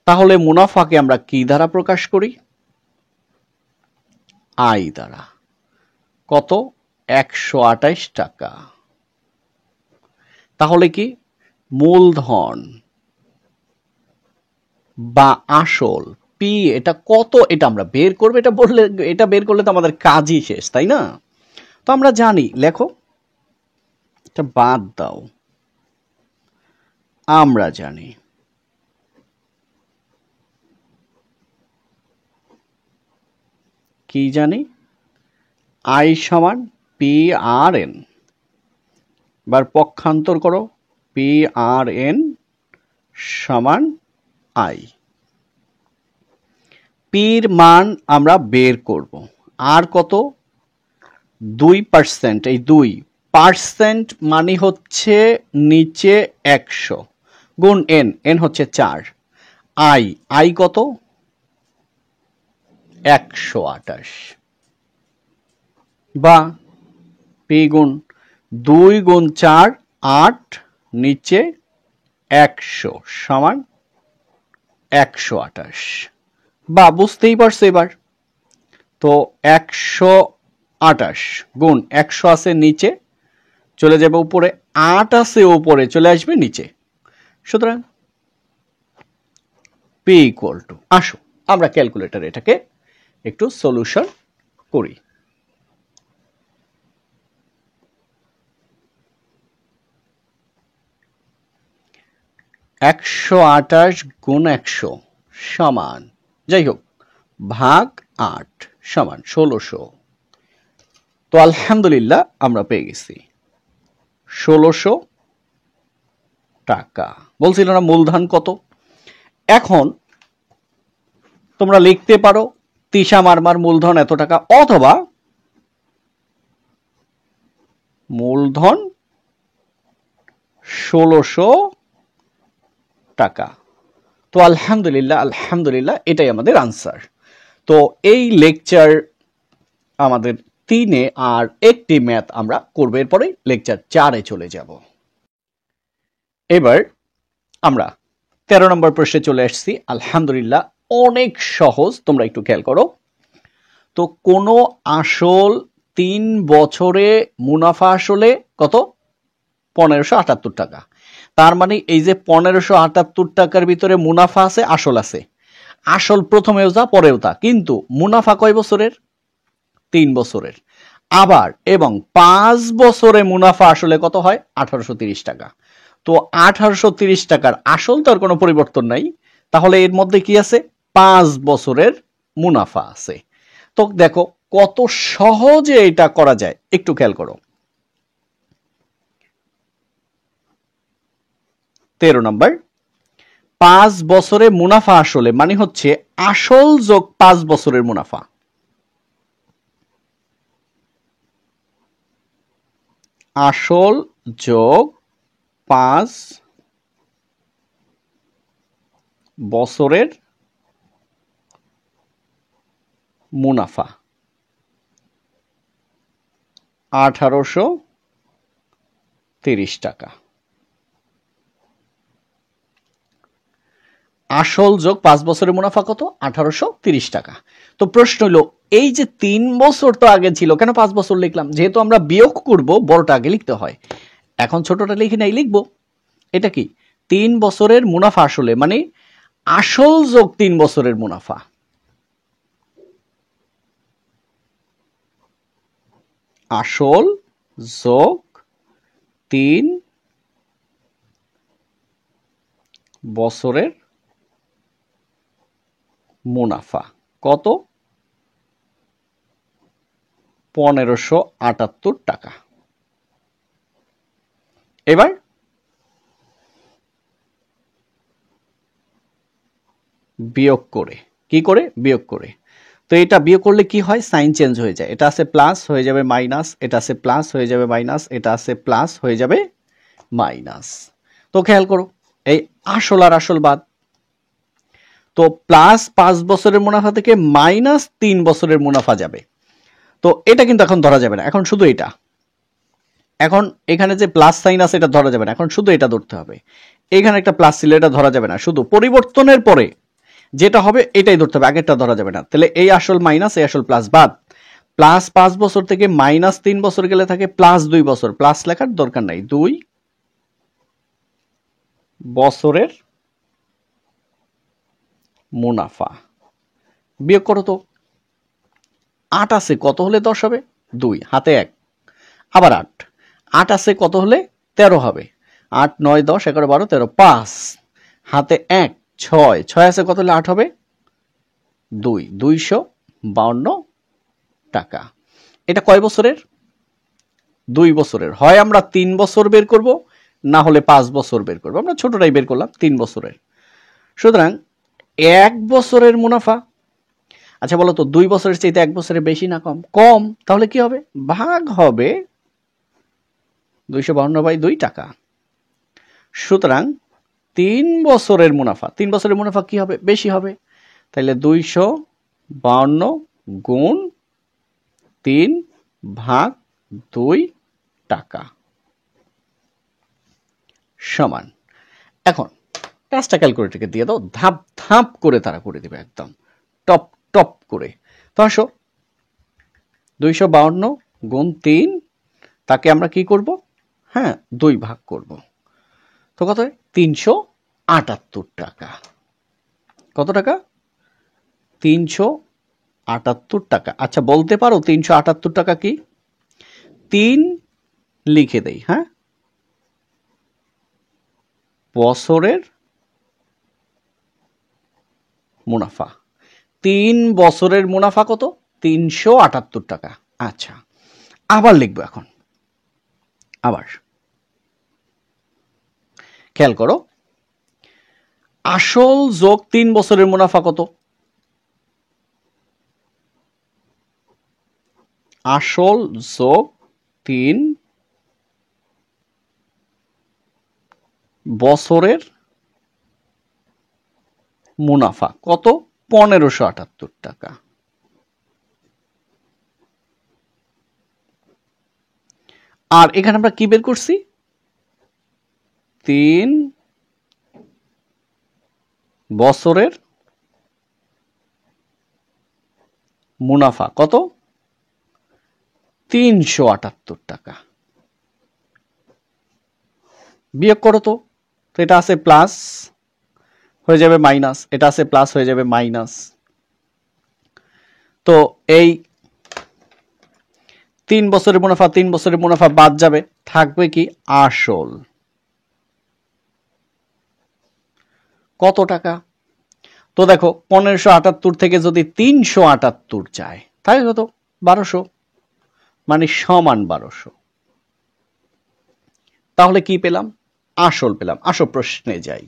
তাহলে মুনাফাকে আমরা কি দ্বারা প্রকাশ করি আয় দ্বারা কত 128 টাকা তাহলে কি মূলধন বা আসল পি এটা কত এটা আমরা বের করব এটা বের করলে তো আমাদের কাজই শেষ তাই না তো আমরা জানি লেখো এটা বাদ দাও আমরা জানি কি জানি আই সমান পি আর এন এবার পক্ষান্তর করো পি আর এন সমান আই পির মান আমরা বের করব আর কত 2% এই 2% মানে হচ্ছে নিচে 100 গুণ n হচ্ছে 4 আই কত 128 বা পি গুণ 2 গুণ 4 8 নিচে 100 সমান 128 বা বুঝতেই পারছো এবার তো 128 গুণ 100 আছে নিচে চলে যাবে উপরে 8 আছে উপরে চলে আসবে নিচে সুতরাং p ইকুয়াল টু আসো আমরা ক্যালকুলেটর এটাকে একটু সলিউশন করি 128 গুণ 100 সমান, যাই হোক, ভাগ 8 সমান 1600। তো আলহামদুলিল্লাহ আমরা পেয়ে গেছি 1600 টাকা। বলছিল না মূলধন কত। এখন তোমরা লিখতে পারো তিশা মারমার মূলধন এত টাকা, অথবা মূলধন 1600 টাকা। তো আলহামদুলিল্লাহ এটাই আমাদের আনসার। তো এই লেকচার আমাদের 3-এ আর একটি ম্যাথ আমরা করব, এরপরে লেকচার 4-এ চলে যাব। এবার আমরা 13 নম্বর প্রশ্নে চলে আসছি। আলহামদুলিল্লাহ অনেক সহজ, তোমরা একটু খেয়াল করো। তো কোনো আসল 3 বছরে মুনাফা আসলে কত? 1578 টাকা। তার মানে এই যে 1578 টাকার ভিতরে মুনাফা আছে, আসল আছে। আসল প্রথমেও যা পরেও তা, কিন্তু মুনাফা কয় বছরের? 3 বছরের। আবার এবং 5 বছরে মুনাফা আসলে কত হয়? 1830 টাকা। তো 1830 টাকার আসল তার কোনো পরিবর্তন নাই, তাহলে এর মধ্যে কি আছে? 5 বছরের মুনাফা আছে। তো দেখো কত সহজে এটা করা যায়, একটু খেয়াল করো। 13 নম্বর, 5 বছরে মুনাফা আসলে মানে হচ্ছে আসল যোগ 5 বছরের মুনাফা। আসল যোগ 5 বছরের মুনাফা 1830 টাকা। আসল যোগ 5 বছরের মুনাফা কত? 1830 টাকা। তো প্রশ্ন হলো, এই যে 3 বছর তো আগে ছিল, কেন 5 বছর লিখলাম? যেহেতু আমরা বিয়োগ করব, বড়টা আগে লিখতে হয়। এখন ছোটটা লিখে নাই, লিখবো। এটা কি? 3 বছরের মুনাফা আসলে মানে আসল যোগ 3 বছরের মুনাফা। আসল যোগ 3 বছরের মুনাফা কত? 1578 টাকা। এবার বিয়োগ করে, কি করে? বিয়োগ করে। তো এটা বিয়োগ করলে কি হয়? সাইন চেঞ্জ হয়ে যায়। এটা আছে প্লাস হয়ে যাবে মাইনাস, এটা আছে প্লাস হয়ে যাবে মাইনাস, এটা আছে প্লাস হয়ে যাবে মাইনাস। তো খেয়াল করো, এই আসল আর আসল বাদ। তো প্লাস 5 বছরের মুনাফা থেকে মাইনাস 3 বছরের মুনাফা যাবে। তো এটা কিন্তু এখন ধরা যাবে না, এখন শুধু এটা। এখন এখানে যে প্লাস সাইন আছে এটা ধরা যাবে না, এখন শুধু এটা ধরতে হবে। এখানে একটা প্লাস ছিল, এটা ধরা যাবে না, শুধু পরিবর্তনের পরে যেটা হবে এটাই ধরতে হবে, আগেরটা ধরা যাবে না। তাহলে এই আসল মাইনাস, এই আসল প্লাস বাদ। প্লাস 5 বছর থেকে মাইনাস 3 বছর গেলে থাকে প্লাস 2 বছর। প্লাস লেখার দরকার নাই, 2 বছরের মুনাফা। বিয়োগ করো তো, 8 আছে কত হলে 10 হবে? 2, হাতে 1, আবার 8। 8 আছে কত হলে 13 হবে? 8, 9, 10, 11, 12, 13, 5, হাতে 1, 6। 6 আছে কত হলে 8 হবে? 2, 252 টাকা। এটা কয় বছরের? 2 বছরের। হয় আমরা 3 বছর বের করব, না হলে 5 বছর বের করব। আমরা ছোটটাই বের করলাম, 3 বছরের। সুতরাং 1 বছরের মুনাফা। আচ্ছা বলো তো, 2 বছরের চাইতে 1 বছরের বেশি না কম? কম। তাহলে কি হবে? ভাগ হবে 252/2 টাকা। সুতরাং 3 বছরের মুনাফা, 3 বছরের মুনাফা কি হবে? বেশি হবে। তাহলে 252 গুণ 3 ভাগ 2 টাকা সমান। এখন কাজটা ক্যালকুলেটরকে দিয়ে দাও, ধাপ ধাপ করে তারা করে দেবে, একদম টপ টপ করে। তো আসো, 252 গুণ 3, তাকে আমরা কি করব? হ্যাঁ, 2 ভাগ করব। তো কত হয়? 378 টাকা। কত টাকা? 378 টাকা। আচ্ছা বলতে পারো 378 টাকা কি? 3 লিখে দেই, হ্যাঁ, বছরের মুনাফা। 3 বছরের মুনাফা কত? 378 টাকা। আচ্ছা, আবার লিখবো এখন। আবার খেয়াল করো, আসল যোগ 3 বছরের মুনাফা কত? আসল যোগ 3 বছরের মুনাফা কত? 1578 টাকা। আর এখানে আমরা কি বের করছি? 3 বছরের মুনাফা কত? 378 টাকা। বিয়োগ করো তো, এটা আছে প্লাস হয়ে যাবে মাইনাস, এটা আছে প্লাস হয়ে যাবে মাইনাস। তো এই 3 বছরের মুনাফা 3 বছরের মুনাফা বাদ যাবে, থাকবে কি? আসল কত টাকা? তো দেখো 1578 থেকে যদি 378 যায় তাহলে কত? 1200, মানে সমান 1200। তাহলে কি পেলাম? আসল পেলাম। আসল প্রশ্নে যাই,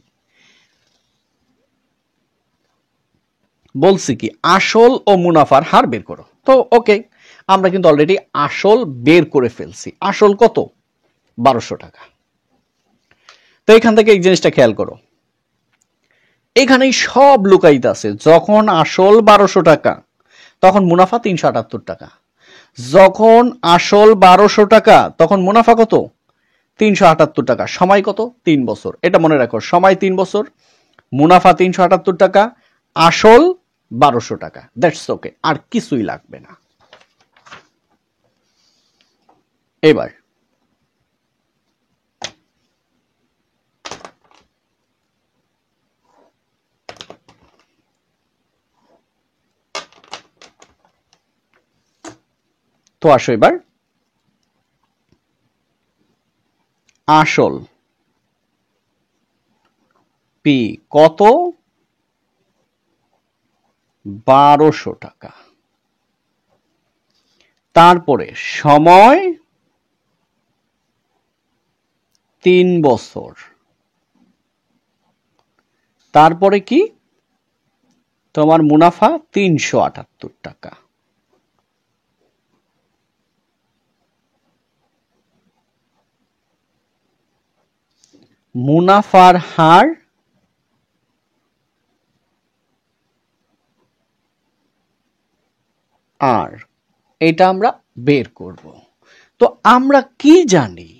বলছি কি আসল ও মুনাফার হার বের করো। তো ওকে, আমরা কিন্তু অলরেডি আসল বের করে ফেলছি। আসল কত? 1200 টাকা। তো এখান থেকে এই জিনিসটা খেয়াল করো, এখানেই সব লুকাইতে আছে। যখন আসল 1200 টাকা তখন মুনাফা 378 টাকা। যখন আসল 1200 টাকা তখন মুনাফা কত? 378 টাকা। সময় কত? 3 বছর। এটা মনে রাখো, সময় 3 বছর, মুনাফা 378 টাকা, আসল 1200 টাকা। দ্যাটস ওকে, আর কিছুই লাগবে না। এবার তো আসো, এবার আসল পি কত? 1200 টাকা। তারপরে সময় 3 বছর। তারপরে কি? তোমার মুনাফা 378 টাকা। মুনাফার হার আর এটা আমরা বের করব। তো আমরা কি জানি?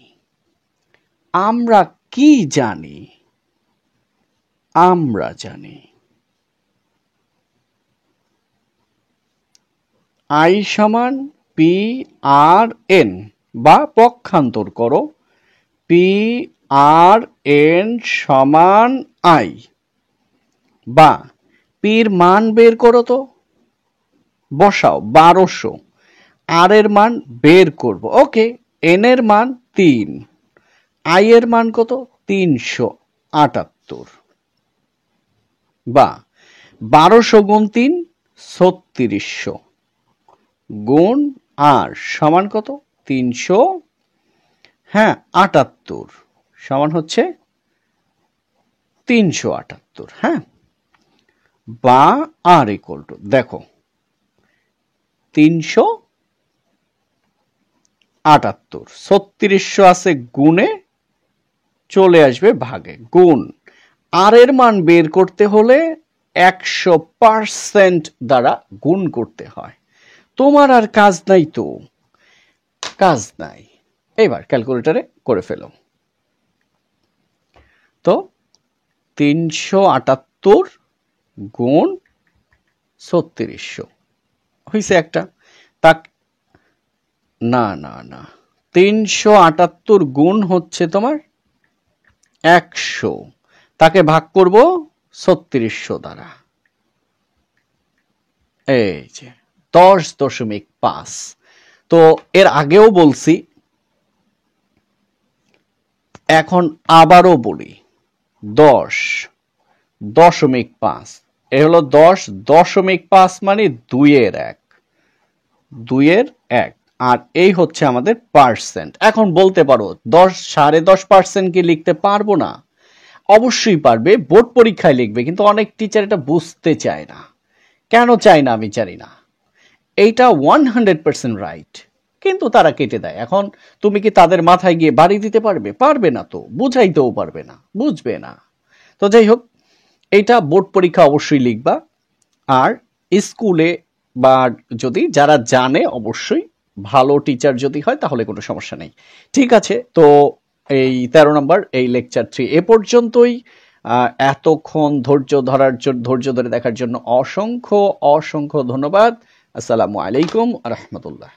আমরা কি জানি? আমরা জানি আই সমান পি আর এন, বা পক্ষান্তর করো পি আর এন সমান আই, বা পির মান বের করো তো, বসাও 1200, আর এর মান বের করব। ওকে, এন এর মান 3, আই এর মান কত? 378, বা 1200 গুণ 3 3600 গুণ আর সমান কত? 378 সমান হচ্ছে 378। হ্যাঁ, বা আর ইকুয়াল টু, দেখো 378, 3600 আছে গুণে, চলে আসবে ভাগে, গুণ আর এর মান বের করতে হলে 100% দ্বারা গুণ করতে হয়। তোমার আর কাজ নাই, তো কাজ নাই। এবার ক্যালকুলেটরে করে ফেলো। তো 378 গুণ 3600 হয়েছে একটা। তা না না না, 378 গুণ হচ্ছে তোমার 100, তাকে ভাগ করব 3600 দ্বারা। এই যে 10.5। তো এর আগেও বলছি, এখন আবারও বলি, 10.5 এ হলো 10.5 মানে 2-এর 1, 2-এর 1, আর এই হচ্ছে আমাদের পার্সেন্ট। এখন বলতে পারো 10.5% কি লিখতে পারবো না? অবশ্যই পারবে, বোর্ড পরীক্ষায় লিখবে, কিন্তু অনেক টিচার এটা বুঝতে চায় না। কেন চায় না আমি জানি না। এইটা 100% রাইট, কিন্তু তারা কেটে দেয়। এখন তুমি কি তাদের মাথায় গিয়ে বাড়ি দিতে পারবে? পারবে না, তো বুঝাইতেও পারবে না, বুঝবে না। তো যাই হোক, এইটা বোর্ড পরীক্ষা অবশ্যই লিখবা। আর স্কুলে বা যদি যারা জানে, অবশ্যই ভালো টিচার যদি হয় তাহলে কোনো সমস্যা নেই। ঠিক আছে, তো এই 13 নম্বর এই লেকচার 3 এ পর্যন্তই। এতক্ষণ ধৈর্য ধরে দেখার জন্য অসংখ্য অসংখ্য ধন্যবাদ। আসসালামু আলাইকুম রহমতুল্লাহ।